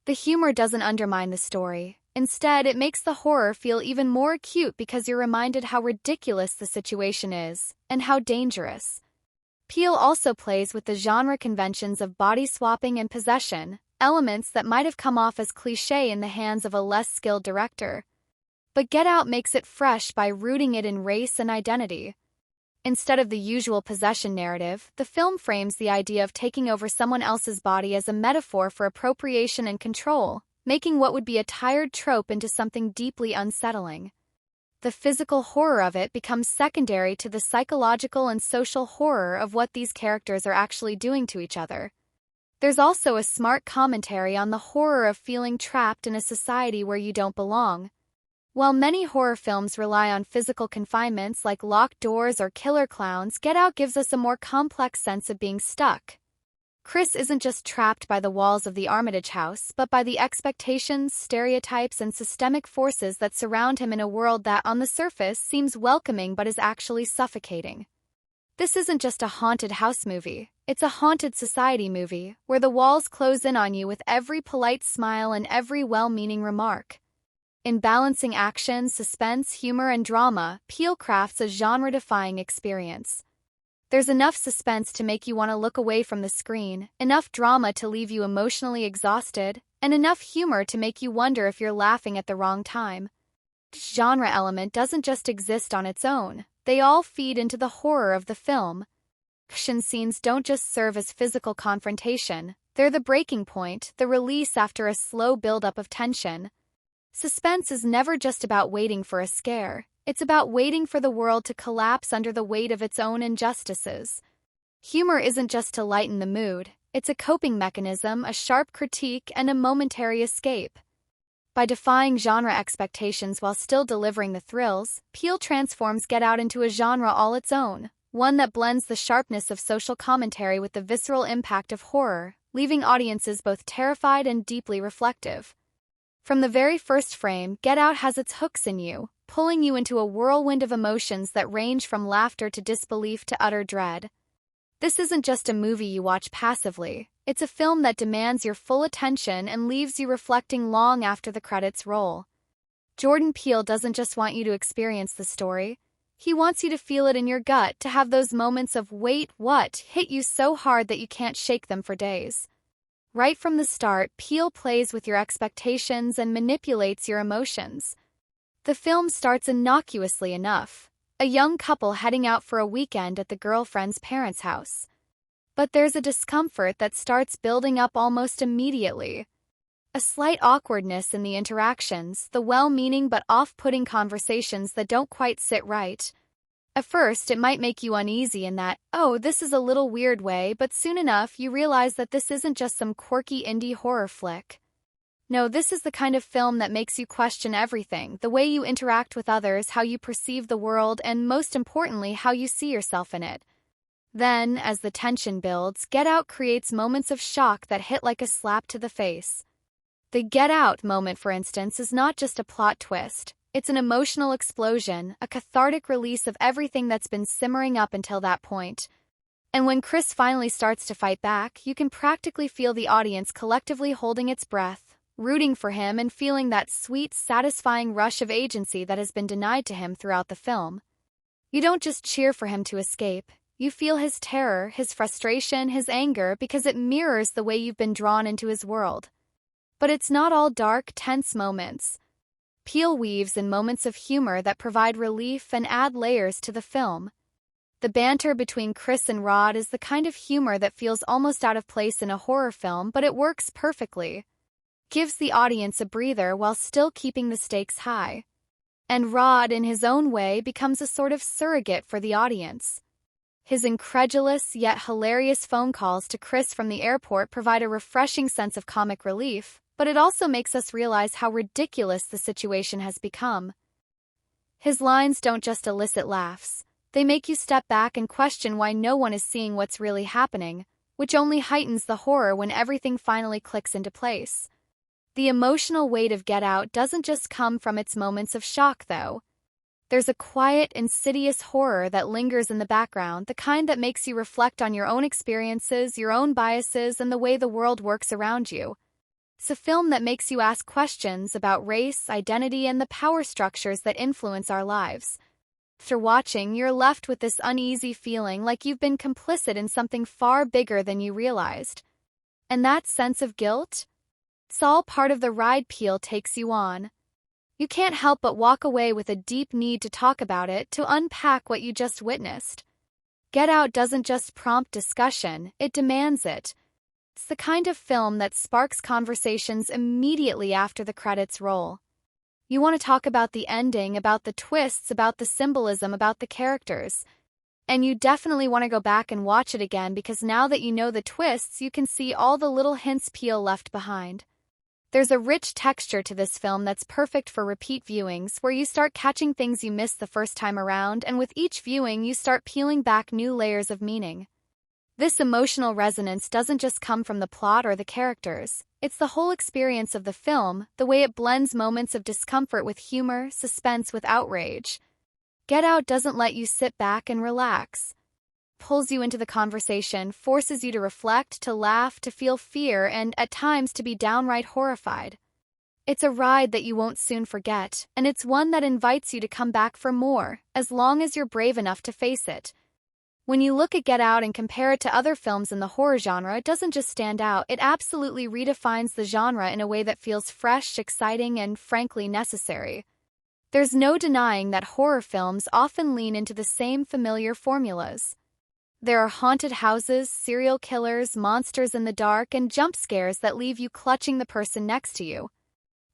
The humor doesn't undermine the story. Instead, it makes the horror feel even more acute because you're reminded how ridiculous the situation is, and how dangerous. Peele also plays with the genre conventions of body swapping and possession, elements that might have come off as cliché in the hands of a less skilled director. But Get Out makes it fresh by rooting it in race and identity. Instead of the usual possession narrative, the film frames the idea of taking over someone else's body as a metaphor for appropriation and control, making what would be a tired trope into something deeply unsettling. The physical horror of it becomes secondary to the psychological and social horror of what these characters are actually doing to each other. There's also a smart commentary on the horror of feeling trapped in a society where you don't belong. While many horror films rely on physical confinements like locked doors or killer clowns, Get Out gives us a more complex sense of being stuck. Chris isn't just trapped by the walls of the Armitage house, but by the expectations, stereotypes, and systemic forces that surround him in a world that, on the surface, seems welcoming but is actually suffocating. This isn't just a haunted house movie. It's a haunted society movie, where the walls close in on you with every polite smile and every well-meaning remark. In balancing action, suspense, humor, and drama, Peele crafts a genre-defying experience. There's enough suspense to make you want to look away from the screen, enough drama to leave you emotionally exhausted, and enough humor to make you wonder if you're laughing at the wrong time. Each genre element doesn't just exist on its own. They all feed into the horror of the film. Action scenes don't just serve as physical confrontation. They're the breaking point, the release after a slow buildup of tension. Suspense is never just about waiting for a scare. It's about waiting for the world to collapse under the weight of its own injustices. Humor isn't just to lighten the mood. It's a coping mechanism, a sharp critique, and a momentary escape. By defying genre expectations while still delivering the thrills, Peele transforms Get Out into a genre all its own, one that blends the sharpness of social commentary with the visceral impact of horror, leaving audiences both terrified and deeply reflective. From the very first frame, Get Out has its hooks in you, pulling you into a whirlwind of emotions that range from laughter to disbelief to utter dread. This isn't just a movie you watch passively. It's a film that demands your full attention and leaves you reflecting long after the credits roll. Jordan Peele doesn't just want you to experience the story. He wants you to feel it in your gut, to have those moments of "wait, what?" hit you so hard that you can't shake them for days. Right from the start, Peele plays with your expectations and manipulates your emotions. The film starts innocuously enough. A young couple heading out for a weekend at the girlfriend's parents' house. But there's a discomfort that starts building up almost immediately. A slight awkwardness in the interactions, the well-meaning but off-putting conversations that don't quite sit right. At first, it might make you uneasy in that, oh, this is a little weird way, but soon enough you realize that this isn't just some quirky indie horror flick. No, this is the kind of film that makes you question everything, the way you interact with others, how you perceive the world, and most importantly, how you see yourself in it. Then, as the tension builds, Get Out creates moments of shock that hit like a slap to the face. The "Get Out" moment, for instance, is not just a plot twist. It's an emotional explosion, a cathartic release of everything that's been simmering up until that point. And when Chris finally starts to fight back, you can practically feel the audience collectively holding its breath, rooting for him and feeling that sweet, satisfying rush of agency that has been denied to him throughout the film. You don't just cheer for him to escape, you feel his terror, his frustration, his anger because it mirrors the way you've been drawn into his world. But it's not all dark, tense moments. Peele weaves in moments of humor that provide relief and add layers to the film. The banter between Chris and Rod is the kind of humor that feels almost out of place in a horror film, but it works perfectly. Gives the audience a breather while still keeping the stakes high. And Rod, in his own way, becomes a sort of surrogate for the audience. His incredulous yet hilarious phone calls to Chris from the airport provide a refreshing sense of comic relief, but it also makes us realize how ridiculous the situation has become. His lines don't just elicit laughs. They make you step back and question why no one is seeing what's really happening, which only heightens the horror when everything finally clicks into place. The emotional weight of Get Out doesn't just come from its moments of shock, though. There's a quiet, insidious horror that lingers in the background, the kind that makes you reflect on your own experiences, your own biases, and the way the world works around you. It's a film that makes you ask questions about race, identity, and the power structures that influence our lives. After watching, you're left with this uneasy feeling like you've been complicit in something far bigger than you realized. And that sense of guilt? It's all part of the ride Peele takes you on. You can't help but walk away with a deep need to talk about it, to unpack what you just witnessed. Get Out doesn't just prompt discussion, it demands it. It's the kind of film that sparks conversations immediately after the credits roll. You want to talk about the ending, about the twists, about the symbolism, about the characters. And you definitely want to go back and watch it again because now that you know the twists, you can see all the little hints Peele left behind. There's a rich texture to this film that's perfect for repeat viewings, where you start catching things you missed the first time around, and with each viewing you start peeling back new layers of meaning. This emotional resonance doesn't just come from the plot or the characters, it's the whole experience of the film, the way it blends moments of discomfort with humor, suspense with outrage. Get Out doesn't let you sit back and relax. Pulls you into the conversation, forces you to reflect, to laugh, to feel fear, and, at times, to be downright horrified. It's a ride that you won't soon forget, and it's one that invites you to come back for more, as long as you're brave enough to face it. When you look at Get Out and compare it to other films in the horror genre, it doesn't just stand out, it absolutely redefines the genre in a way that feels fresh, exciting, and frankly necessary. There's no denying that horror films often lean into the same familiar formulas. There are haunted houses, serial killers, monsters in the dark, and jump scares that leave you clutching the person next to you.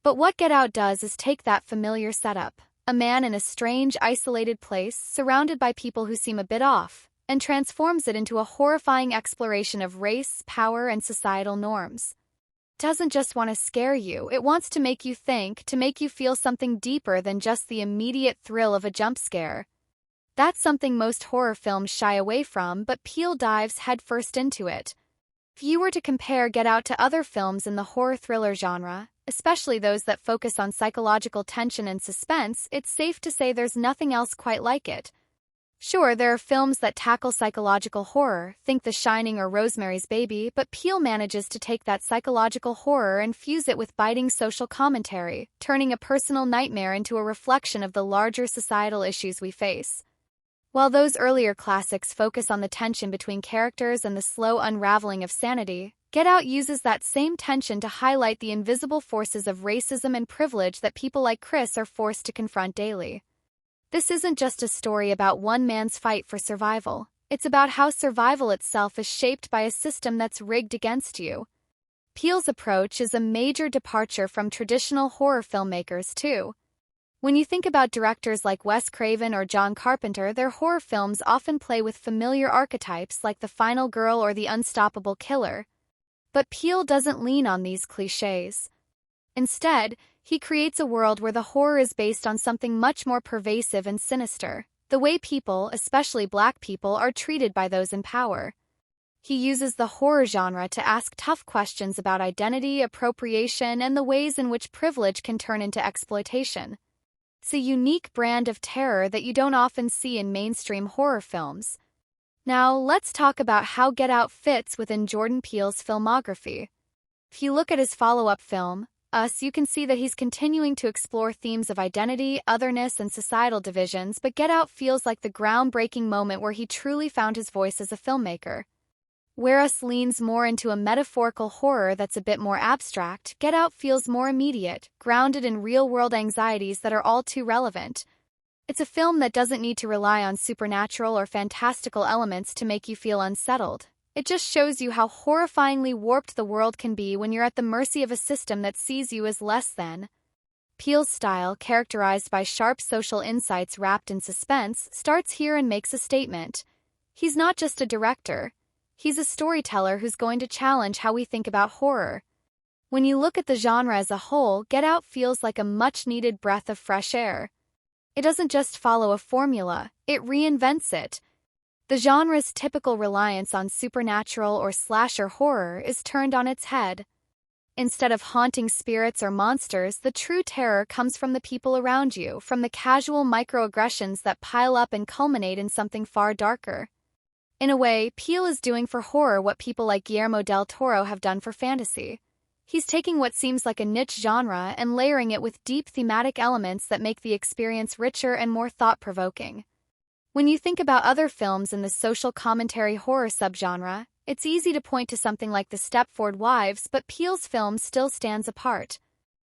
But what Get Out does is take that familiar setup, a man in a strange, isolated place, surrounded by people who seem a bit off, and transforms it into a horrifying exploration of race, power, and societal norms. It doesn't just want to scare you, it wants to make you think, to make you feel something deeper than just the immediate thrill of a jump scare. That's something most horror films shy away from, but Peele dives headfirst into it. If you were to compare Get Out to other films in the horror thriller genre, especially those that focus on psychological tension and suspense, it's safe to say there's nothing else quite like it. Sure, there are films that tackle psychological horror, think The Shining or Rosemary's Baby, but Peele manages to take that psychological horror and fuse it with biting social commentary, turning a personal nightmare into a reflection of the larger societal issues we face. While those earlier classics focus on the tension between characters and the slow unraveling of sanity, Get Out uses that same tension to highlight the invisible forces of racism and privilege that people like Chris are forced to confront daily. This isn't just a story about one man's fight for survival. It's about how survival itself is shaped by a system that's rigged against you. Peele's approach is a major departure from traditional horror filmmakers, too. When you think about directors like Wes Craven or John Carpenter, their horror films often play with familiar archetypes like the final girl or the unstoppable killer. But Peele doesn't lean on these cliches. Instead, he creates a world where the horror is based on something much more pervasive and sinister, the way people, especially Black people, are treated by those in power. He uses the horror genre to ask tough questions about identity, appropriation, and the ways in which privilege can turn into exploitation. It's a unique brand of terror that you don't often see in mainstream horror films. Now, let's talk about how Get Out fits within Jordan Peele's filmography. If you look at his follow-up film, Us, you can see that he's continuing to explore themes of identity, otherness, and societal divisions, but Get Out feels like the groundbreaking moment where he truly found his voice as a filmmaker. Where Us leans more into a metaphorical horror that's a bit more abstract, Get Out feels more immediate, grounded in real-world anxieties that are all too relevant. It's a film that doesn't need to rely on supernatural or fantastical elements to make you feel unsettled. It just shows you how horrifyingly warped the world can be when you're at the mercy of a system that sees you as less than. Peele's style, characterized by sharp social insights wrapped in suspense, starts here and makes a statement. He's not just a director. He's a storyteller who's going to challenge how we think about horror. When you look at the genre as a whole, Get Out feels like a much-needed breath of fresh air. It doesn't just follow a formula, it reinvents it. The genre's typical reliance on supernatural or slasher horror is turned on its head. Instead of haunting spirits or monsters, the true terror comes from the people around you, from the casual microaggressions that pile up and culminate in something far darker. In a way, Peele is doing for horror what people like Guillermo del Toro have done for fantasy. He's taking what seems like a niche genre and layering it with deep thematic elements that make the experience richer and more thought-provoking. When you think about other films in the social commentary horror subgenre, it's easy to point to something like The Stepford Wives, but Peele's film still stands apart.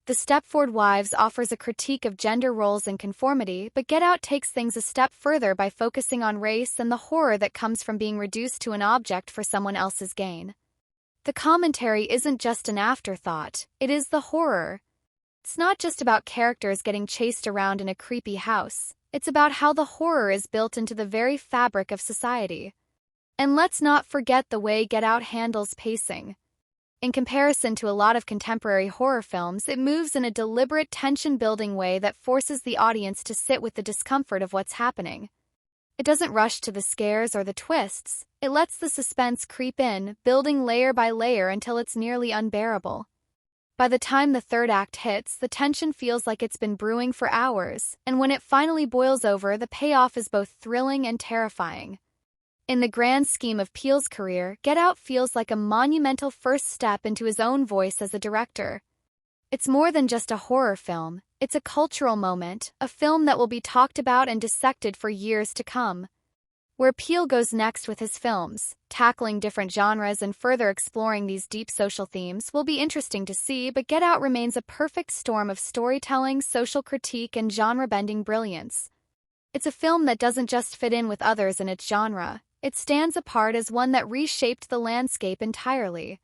The Stepford Wives offers a critique of gender roles and conformity, but Get Out takes things a step further by focusing on race and the horror that comes from being reduced to an object for someone else's gain. The commentary isn't just an afterthought, it is the horror. It's not just about characters getting chased around in a creepy house. It's about how the horror is built into the very fabric of society. And let's not forget the way Get Out handles pacing. In comparison to a lot of contemporary horror films, it moves in a deliberate tension-building way that forces the audience to sit with the discomfort of what's happening. It doesn't rush to the scares or the twists. It lets the suspense creep in, building layer by layer until it's nearly unbearable. By the time the third act hits, the tension feels like it's been brewing for hours, and when it finally boils over, the payoff is both thrilling and terrifying. In the grand scheme of Peele's career, Get Out feels like a monumental first step into his own voice as a director. It's more than just a horror film, it's a cultural moment, a film that will be talked about and dissected for years to come. Where Peele goes next with his films, tackling different genres and further exploring these deep social themes, will be interesting to see, but Get Out remains a perfect storm of storytelling, social critique, and genre-bending brilliance. It's a film that doesn't just fit in with others in its genre, it stands apart as one that reshaped the landscape entirely.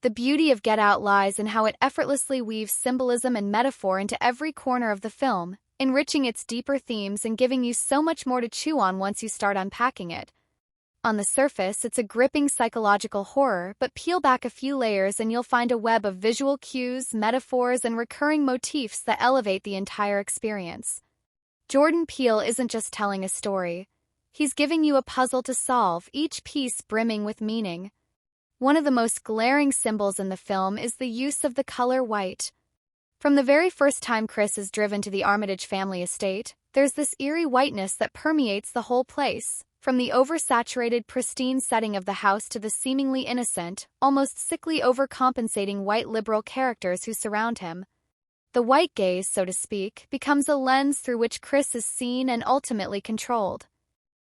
The beauty of Get Out lies in how it effortlessly weaves symbolism and metaphor into every corner of the film, enriching its deeper themes and giving you so much more to chew on once you start unpacking it. On the surface, it's a gripping psychological horror, but peel back a few layers and you'll find a web of visual cues, metaphors, and recurring motifs that elevate the entire experience. Jordan Peele isn't just telling a story. He's giving you a puzzle to solve, each piece brimming with meaning. One of the most glaring symbols in the film is the use of the color white. From the very first time Chris is driven to the Armitage family estate, there's this eerie whiteness that permeates the whole place, from the oversaturated, pristine setting of the house to the seemingly innocent, almost sickly overcompensating white liberal characters who surround him. The white gaze, so to speak, becomes a lens through which Chris is seen and ultimately controlled.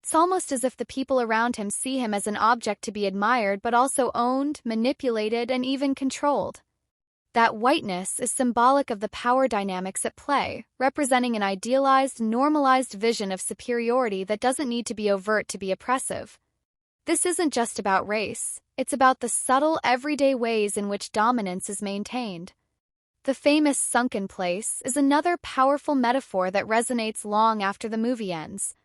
It's almost as if the people around him see him as an object to be admired but also owned, manipulated, and even controlled. That whiteness is symbolic of the power dynamics at play, representing an idealized, normalized vision of superiority that doesn't need to be overt to be oppressive. This isn't just about race, it's about the subtle, everyday ways in which dominance is maintained. The famous sunken place is another powerful metaphor that resonates long after the movie ends.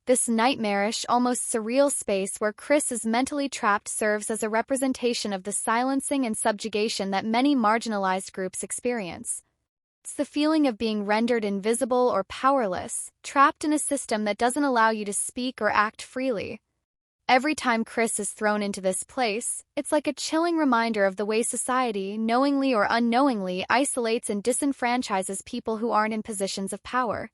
This nightmarish, almost surreal space where Chris is mentally trapped serves as a representation of the silencing and subjugation that many marginalized groups experience. It's the feeling of being rendered invisible or powerless, trapped in a system that doesn't allow you to speak or act freely. Every time Chris is thrown into this place, it's like a chilling reminder of the way society, knowingly or unknowingly, isolates and disenfranchises people who aren't in positions of power.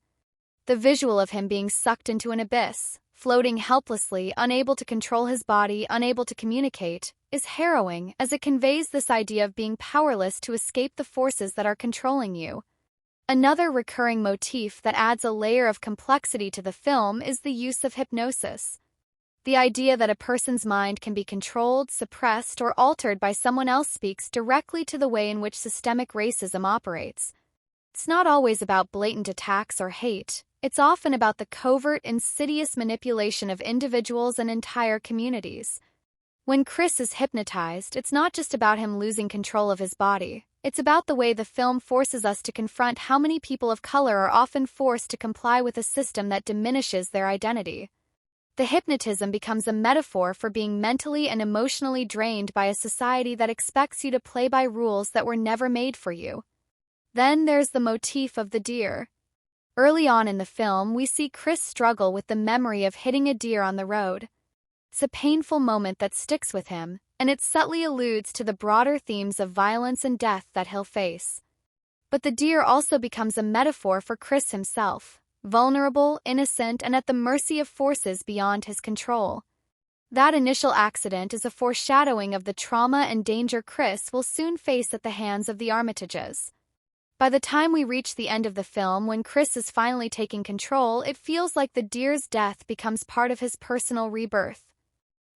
The visual of him being sucked into an abyss, floating helplessly, unable to control his body, unable to communicate, is harrowing as it conveys this idea of being powerless to escape the forces that are controlling you. Another recurring motif that adds a layer of complexity to the film is the use of hypnosis. The idea that a person's mind can be controlled, suppressed, or altered by someone else speaks directly to the way in which systemic racism operates. It's not always about blatant attacks or hate. It's often about the covert, insidious manipulation of individuals and entire communities. When Chris is hypnotized, it's not just about him losing control of his body. It's about the way the film forces us to confront how many people of color are often forced to comply with a system that diminishes their identity. The hypnotism becomes a metaphor for being mentally and emotionally drained by a society that expects you to play by rules that were never made for you. Then there's the motif of the deer. Early on in the film, we see Chris struggle with the memory of hitting a deer on the road. It's a painful moment that sticks with him, and it subtly alludes to the broader themes of violence and death that he'll face. But the deer also becomes a metaphor for Chris himself, vulnerable, innocent, and at the mercy of forces beyond his control. That initial accident is a foreshadowing of the trauma and danger Chris will soon face at the hands of the Armitages. By the time we reach the end of the film, when Chris is finally taking control, it feels like the deer's death becomes part of his personal rebirth.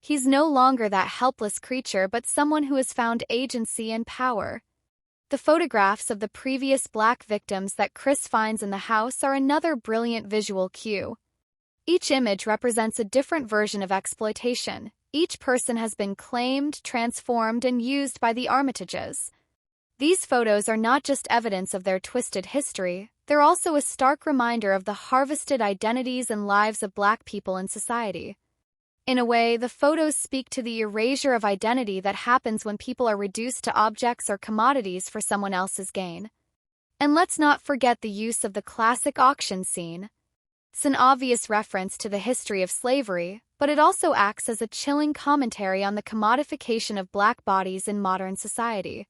He's no longer that helpless creature but someone who has found agency and power. The photographs of the previous black victims that Chris finds in the house are another brilliant visual cue. Each image represents a different version of exploitation. Each person has been claimed, transformed, and used by the Armitages. These photos are not just evidence of their twisted history, they're also a stark reminder of the harvested identities and lives of Black people in society. In a way, the photos speak to the erasure of identity that happens when people are reduced to objects or commodities for someone else's gain. And let's not forget the use of the classic auction scene. It's an obvious reference to the history of slavery, but it also acts as a chilling commentary on the commodification of Black bodies in modern society.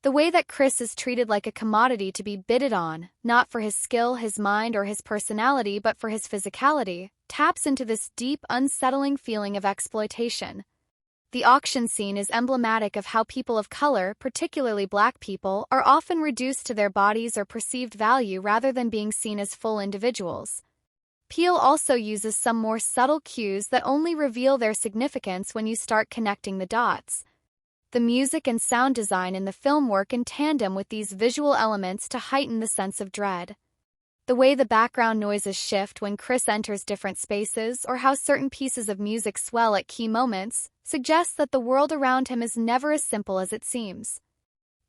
The way that Chris is treated like a commodity to be bidded on, not for his skill, his mind, or his personality, but for his physicality, taps into this deep, unsettling feeling of exploitation. The auction scene is emblematic of how people of color, particularly Black people, are often reduced to their bodies or perceived value rather than being seen as full individuals. Peele also uses some more subtle cues that only reveal their significance when you start connecting the dots. The music and sound design in the film work in tandem with these visual elements to heighten the sense of dread. The way the background noises shift when Chris enters different spaces, or how certain pieces of music swell at key moments, suggests that the world around him is never as simple as it seems.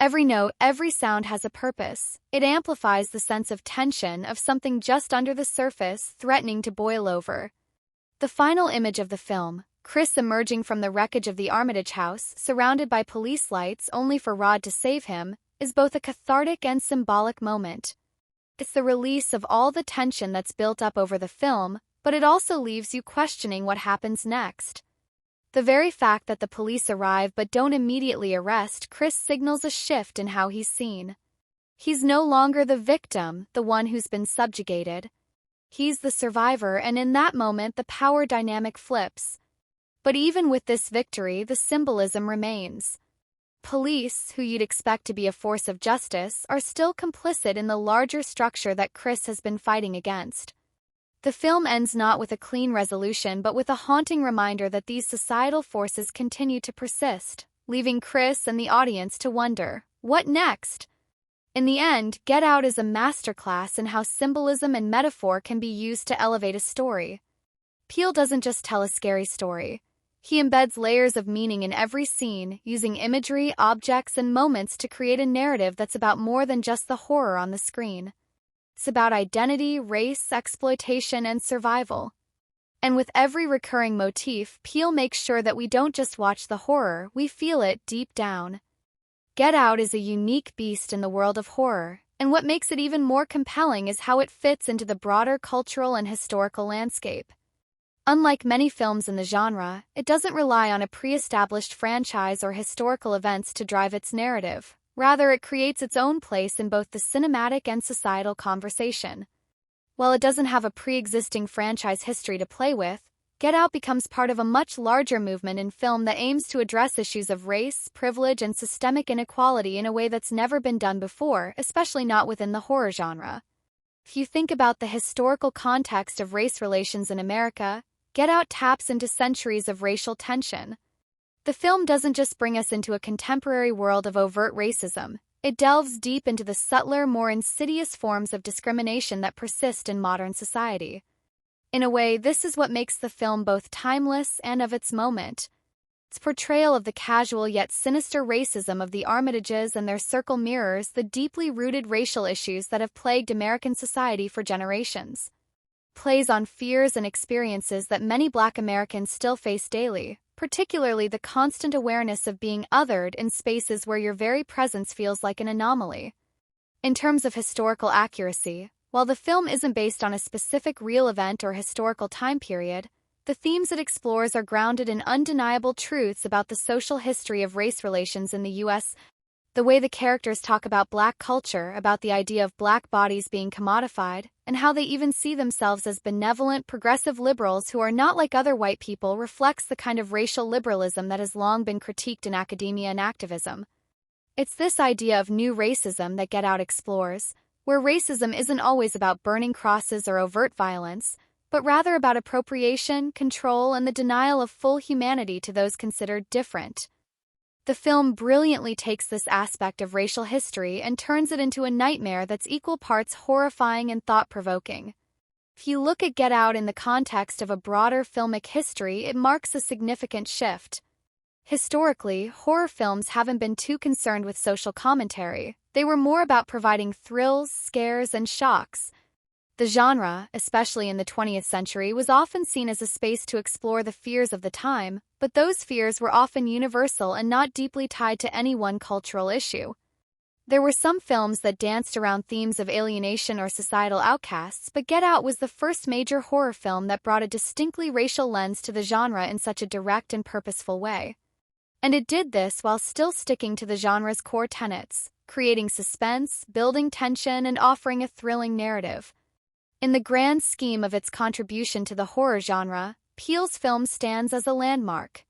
Every note, every sound has a purpose. It amplifies the sense of tension, of something just under the surface, threatening to boil over. The final image of the film, Chris emerging from the wreckage of the Armitage house, surrounded by police lights only for Rod to save him, is both a cathartic and symbolic moment. It's the release of all the tension that's built up over the film, but it also leaves you questioning what happens next. The very fact that the police arrive but don't immediately arrest Chris signals a shift in how he's seen. He's no longer the victim, the one who's been subjugated. He's the survivor, and in that moment the power dynamic flips. But even with this victory, the symbolism remains. Police, who you'd expect to be a force of justice, are still complicit in the larger structure that Chris has been fighting against. The film ends not with a clean resolution but with a haunting reminder that these societal forces continue to persist, leaving Chris and the audience to wonder, what next? In the end, Get Out is a masterclass in how symbolism and metaphor can be used to elevate a story. Peele doesn't just tell a scary story. He embeds layers of meaning in every scene, using imagery, objects, and moments to create a narrative that's about more than just the horror on the screen. It's about identity, race, exploitation, and survival. And with every recurring motif, Peele makes sure that we don't just watch the horror, we feel it deep down. Get Out is a unique beast in the world of horror, and what makes it even more compelling is how it fits into the broader cultural and historical landscape. Unlike many films in the genre, it doesn't rely on a pre-established franchise or historical events to drive its narrative. Rather, it creates its own place in both the cinematic and societal conversation. While it doesn't have a pre-existing franchise history to play with, Get Out becomes part of a much larger movement in film that aims to address issues of race, privilege, and systemic inequality in a way that's never been done before, especially not within the horror genre. If you think about the historical context of race relations in America, Get Out taps into centuries of racial tension. The film doesn't just bring us into a contemporary world of overt racism, it delves deep into the subtler, more insidious forms of discrimination that persist in modern society. In a way, this is what makes the film both timeless and of its moment. Its portrayal of the casual yet sinister racism of the Armitages and their circle mirrors the deeply rooted racial issues that have plagued American society for generations. Plays on fears and experiences that many Black Americans still face daily, particularly the constant awareness of being othered in spaces where your very presence feels like an anomaly. In terms of historical accuracy, while the film isn't based on a specific real event or historical time period, the themes it explores are grounded in undeniable truths about the social history of race relations in the U.S. The way the characters talk about Black culture, about the idea of Black bodies being commodified, and how they even see themselves as benevolent, progressive liberals who are not like other white people reflects the kind of racial liberalism that has long been critiqued in academia and activism. It's this idea of new racism that Get Out explores, where racism isn't always about burning crosses or overt violence, but rather about appropriation, control, and the denial of full humanity to those considered different. The film brilliantly takes this aspect of racial history and turns it into a nightmare that's equal parts horrifying and thought-provoking. If you look at Get Out in the context of a broader filmic history, it marks a significant shift. Historically, horror films haven't been too concerned with social commentary. They were more about providing thrills, scares, and shocks. The genre, especially in the 20th century, was often seen as a space to explore the fears of the time, but those fears were often universal and not deeply tied to any one cultural issue. There were some films that danced around themes of alienation or societal outcasts, but Get Out was the first major horror film that brought a distinctly racial lens to the genre in such a direct and purposeful way. And it did this while still sticking to the genre's core tenets, creating suspense, building tension, and offering a thrilling narrative. In the grand scheme of its contribution to the horror genre, Peele's film stands as a landmark.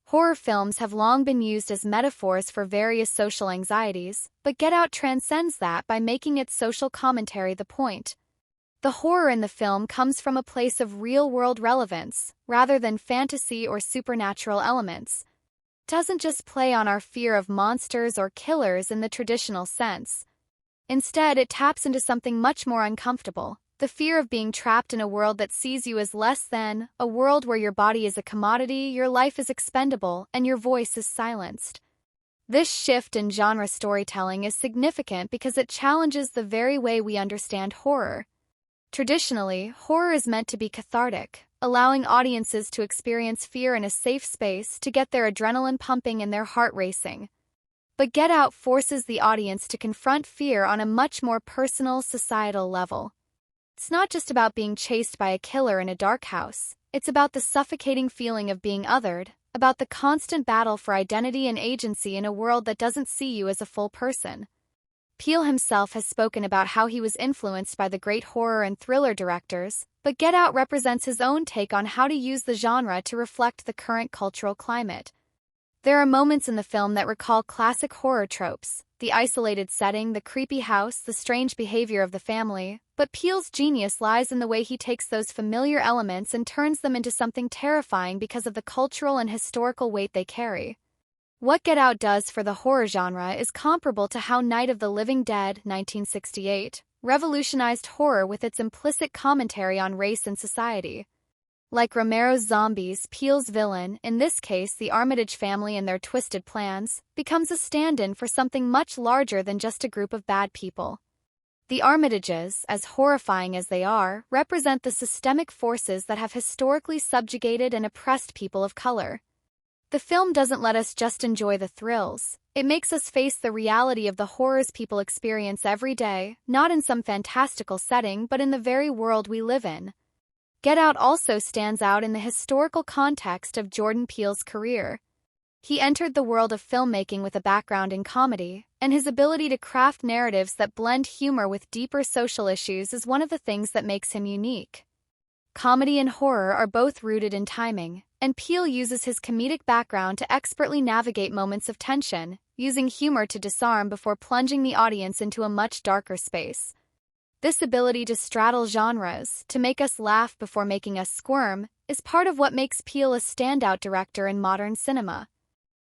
Horror films have long been used as metaphors for various social anxieties, but Get Out transcends that by making its social commentary the point. The horror in the film comes from a place of real-world relevance, rather than fantasy or supernatural elements. It doesn't just play on our fear of monsters or killers in the traditional sense. Instead, it taps into something much more uncomfortable. The fear of being trapped in a world that sees you as less than, a world where your body is a commodity, your life is expendable, and your voice is silenced. This shift in genre storytelling is significant because it challenges the very way we understand horror. Traditionally, horror is meant to be cathartic, allowing audiences to experience fear in a safe space to get their adrenaline pumping and their heart racing. But Get Out forces the audience to confront fear on a much more personal, societal level. It's not just about being chased by a killer in a dark house. It's about the suffocating feeling of being othered, about the constant battle for identity and agency in a world that doesn't see you as a full person. Peele himself has spoken about how he was influenced by the great horror and thriller directors, but Get Out represents his own take on how to use the genre to reflect the current cultural climate. There are moments in the film that recall classic horror tropes, the isolated setting, the creepy house, the strange behavior of the family, but Peele's genius lies in the way he takes those familiar elements and turns them into something terrifying because of the cultural and historical weight they carry. What Get Out does for the horror genre is comparable to how Night of the Living Dead, 1968, revolutionized horror with its implicit commentary on race and society. Like Romero's zombies, Peele's villain, in this case the Armitage family and their twisted plans, becomes a stand-in for something much larger than just a group of bad people. The Armitages, as horrifying as they are, represent the systemic forces that have historically subjugated and oppressed people of color. The film doesn't let us just enjoy the thrills. It makes us face the reality of the horrors people experience every day, not in some fantastical setting but in the very world we live in. Get Out also stands out in the historical context of Jordan Peele's career. He entered the world of filmmaking with a background in comedy, and his ability to craft narratives that blend humor with deeper social issues is one of the things that makes him unique. Comedy and horror are both rooted in timing, and Peele uses his comedic background to expertly navigate moments of tension, using humor to disarm before plunging the audience into a much darker space. This ability to straddle genres, to make us laugh before making us squirm, is part of what makes Peele a standout director in modern cinema.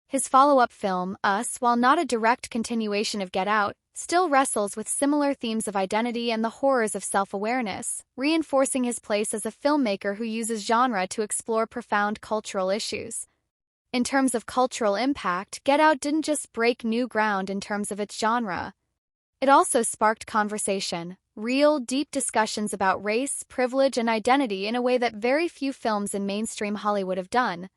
His follow-up film, Us, while not a direct continuation of Get Out, still wrestles with similar themes of identity and the horrors of self-awareness, reinforcing his place as a filmmaker who uses genre to explore profound cultural issues. In terms of cultural impact, Get Out didn't just break new ground in terms of its genre. It also sparked conversation, real, deep discussions about race, privilege, and identity in a way that very few films in mainstream Hollywood have done.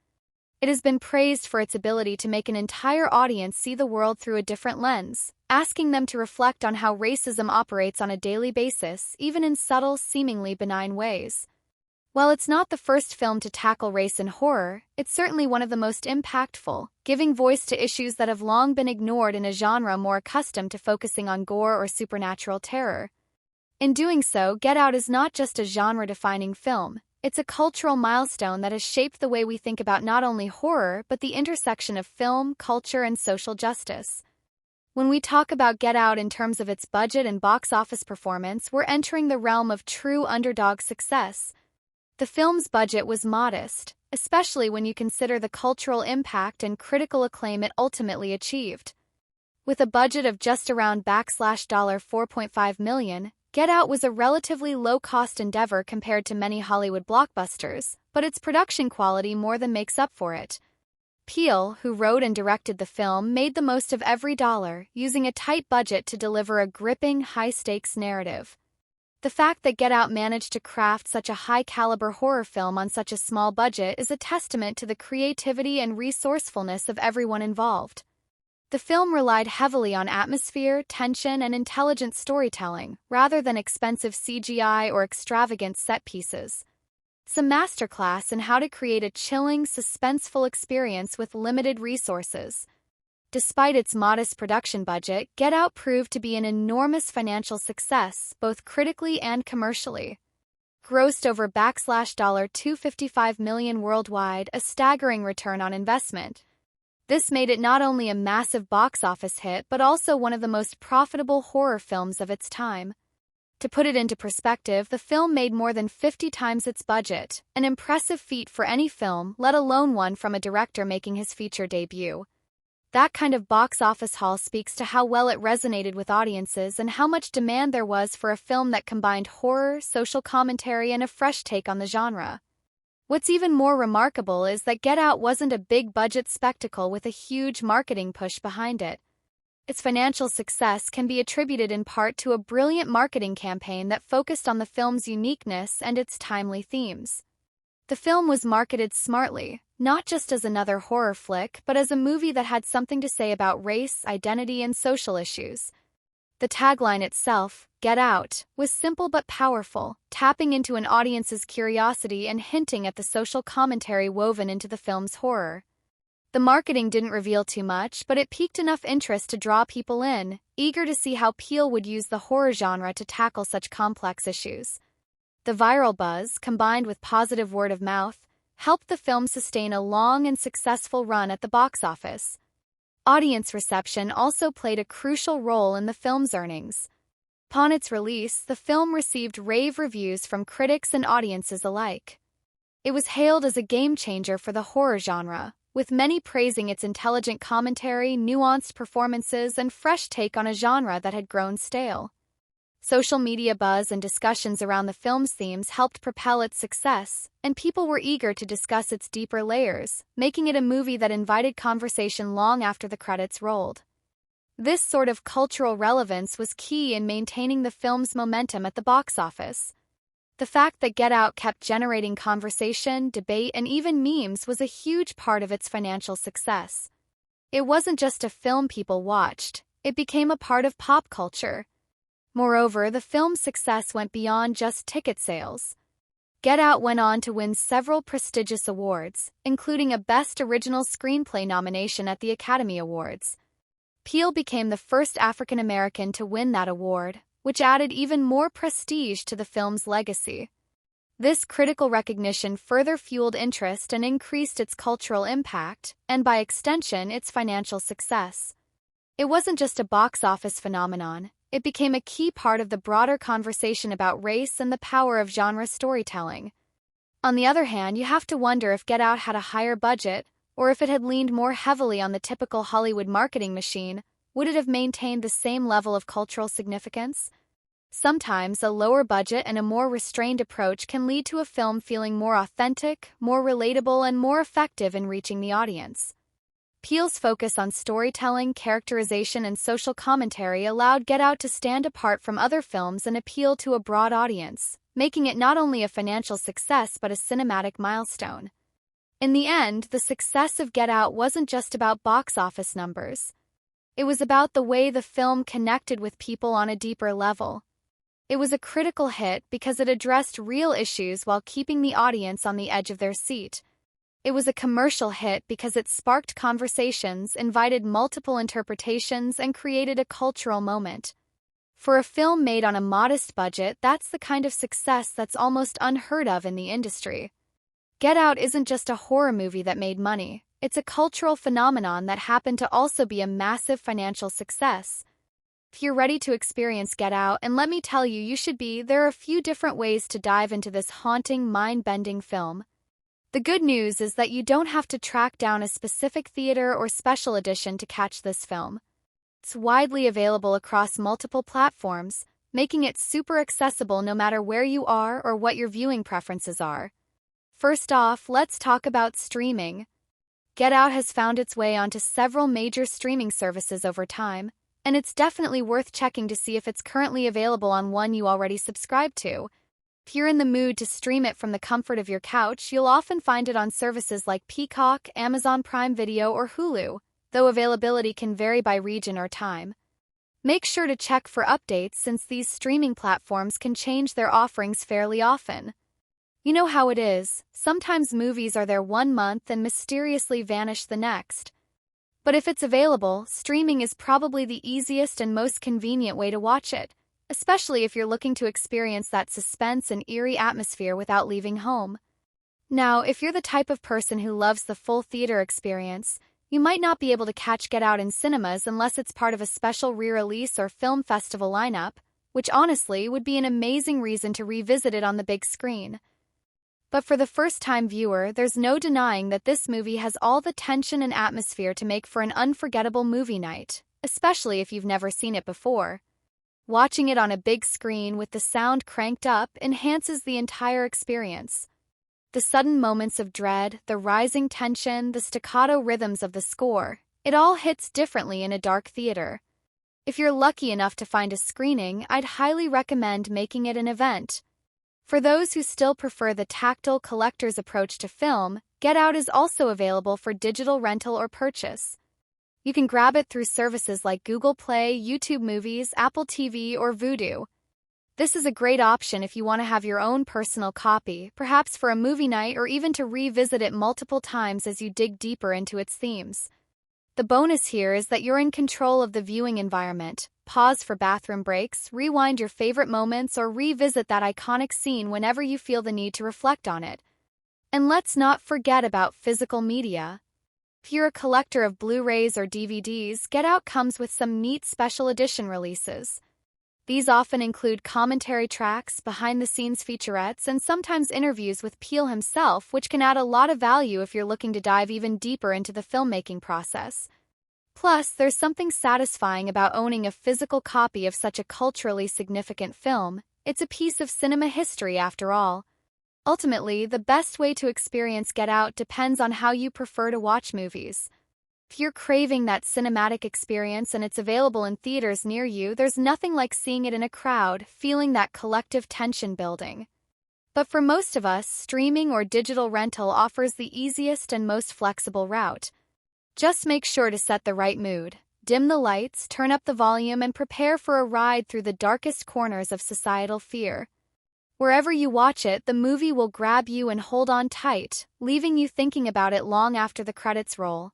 It has been praised for its ability to make an entire audience see the world through a different lens, asking them to reflect on how racism operates on a daily basis, even in subtle, seemingly benign ways. While it's not the first film to tackle race in horror, it's certainly one of the most impactful, giving voice to issues that have long been ignored in a genre more accustomed to focusing on gore or supernatural terror. In doing so, Get Out is not just a genre-defining film. It's a cultural milestone that has shaped the way we think about not only horror but the intersection of film, culture, and social justice. When we talk about Get Out in terms of its budget and box office performance, we're entering the realm of true underdog success. The film's budget was modest, especially when you consider the cultural impact and critical acclaim it ultimately achieved. With a budget of just around $4.5 million, Get Out was a relatively low-cost endeavor compared to many Hollywood blockbusters, but its production quality more than makes up for it. Peele, who wrote and directed the film, made the most of every dollar, using a tight budget to deliver a gripping, high-stakes narrative. The fact that Get Out managed to craft such a high-caliber horror film on such a small budget is a testament to the creativity and resourcefulness of everyone involved. The film relied heavily on atmosphere, tension, and intelligent storytelling, rather than expensive CGI or extravagant set pieces. It's a masterclass in how to create a chilling, suspenseful experience with limited resources. Despite its modest production budget, Get Out proved to be an enormous financial success, both critically and commercially. Grossed over $255 million worldwide, a staggering return on investment. This made it not only a massive box office hit but also one of the most profitable horror films of its time. To put it into perspective, the film made more than 50 times its budget, an impressive feat for any film, let alone one from a director making his feature debut. That kind of box office haul speaks to how well it resonated with audiences and how much demand there was for a film that combined horror, social commentary, and a fresh take on the genre. What's even more remarkable is that Get Out wasn't a big-budget spectacle with a huge marketing push behind it. Its financial success can be attributed in part to a brilliant marketing campaign that focused on the film's uniqueness and its timely themes. The film was marketed smartly, not just as another horror flick, but as a movie that had something to say about race, identity, and social issues. The tagline itself, Get Out, was simple but powerful, tapping into an audience's curiosity and hinting at the social commentary woven into the film's horror. The marketing didn't reveal too much, but it piqued enough interest to draw people in, eager to see how Peele would use the horror genre to tackle such complex issues. The viral buzz, combined with positive word of mouth, helped the film sustain a long and successful run at the box office. Audience reception also played a crucial role in the film's earnings. Upon its release, the film received rave reviews from critics and audiences alike. It was hailed as a game-changer for the horror genre, with many praising its intelligent commentary, nuanced performances, and fresh take on a genre that had grown stale. Social media buzz and discussions around the film's themes helped propel its success, and people were eager to discuss its deeper layers, making it a movie that invited conversation long after the credits rolled. This sort of cultural relevance was key in maintaining the film's momentum at the box office. The fact that Get Out kept generating conversation, debate, and even memes was a huge part of its financial success. It wasn't just a film people watched, it became a part of pop culture. Moreover, the film's success went beyond just ticket sales. Get Out went on to win several prestigious awards, including a Best Original Screenplay nomination at the Academy Awards. Peele became the first African American to win that award, which added even more prestige to the film's legacy. This critical recognition further fueled interest and increased its cultural impact, and by extension, its financial success. It wasn't just a box office phenomenon, it became a key part of the broader conversation about race and the power of genre storytelling. On the other hand, you have to wonder if Get Out had a higher budget, or if it had leaned more heavily on the typical Hollywood marketing machine, would it have maintained the same level of cultural significance? Sometimes a lower budget and a more restrained approach can lead to a film feeling more authentic, more relatable, and more effective in reaching the audience. Peele's focus on storytelling, characterization, and social commentary allowed Get Out to stand apart from other films and appeal to a broad audience, making it not only a financial success but a cinematic milestone. In the end, the success of Get Out wasn't just about box office numbers. It was about the way the film connected with people on a deeper level. It was a critical hit because it addressed real issues while keeping the audience on the edge of their seat. It was a commercial hit because it sparked conversations, invited multiple interpretations, and created a cultural moment. For a film made on a modest budget, that's the kind of success that's almost unheard of in the industry. Get Out isn't just a horror movie that made money, it's a cultural phenomenon that happened to also be a massive financial success. If you're ready to experience Get Out, and let me tell you, you should be, there are a few different ways to dive into this haunting, mind-bending film. The good news is that you don't have to track down a specific theater or special edition to catch this film. It's widely available across multiple platforms, making it super accessible no matter where you are or what your viewing preferences are. First off, let's talk about streaming. Get Out has found its way onto several major streaming services over time, and it's definitely worth checking to see if it's currently available on one you already subscribe to. If you're in the mood to stream it from the comfort of your couch, you'll often find it on services like Peacock, Amazon Prime Video, or Hulu, though availability can vary by region or time. Make sure to check for updates since these streaming platforms can change their offerings fairly often. You know how it is, sometimes movies are there one month and mysteriously vanish the next. But if it's available, streaming is probably the easiest and most convenient way to watch it, especially if you're looking to experience that suspense and eerie atmosphere without leaving home. Now, if you're the type of person who loves the full theater experience, you might not be able to catch Get Out in cinemas unless it's part of a special re-release or film festival lineup, which honestly would be an amazing reason to revisit it on the big screen. But for the first-time viewer, there's no denying that this movie has all the tension and atmosphere to make for an unforgettable movie night, especially if you've never seen it before. Watching it on a big screen with the sound cranked up enhances the entire experience. The sudden moments of dread, the rising tension, the staccato rhythms of the score, it all hits differently in a dark theater. If you're lucky enough to find a screening, I'd highly recommend making it an event. For those who still prefer the tactile collector's approach to film, Get Out is also available for digital rental or purchase. You can grab it through services like Google Play, YouTube Movies, Apple TV, or Vudu. This is a great option if you want to have your own personal copy, perhaps for a movie night or even to revisit it multiple times as you dig deeper into its themes. The bonus here is that you're in control of the viewing environment. Pause for bathroom breaks, rewind your favorite moments, or revisit that iconic scene whenever you feel the need to reflect on it. And let's not forget about physical media. If you're a collector of Blu-rays or DVDs, Get Out comes with some neat special edition releases. These often include commentary tracks, behind-the-scenes featurettes, and sometimes interviews with Peele himself, which can add a lot of value if you're looking to dive even deeper into the filmmaking process. Plus, there's something satisfying about owning a physical copy of such a culturally significant film. It's a piece of cinema history after all. Ultimately, the best way to experience Get Out depends on how you prefer to watch movies. If you're craving that cinematic experience and it's available in theaters near you, there's nothing like seeing it in a crowd, feeling that collective tension building. But for most of us, streaming or digital rental offers the easiest and most flexible route. Just make sure to set the right mood, dim the lights, turn up the volume, and prepare for a ride through the darkest corners of societal fear. Wherever you watch it, the movie will grab you and hold on tight, leaving you thinking about it long after the credits roll.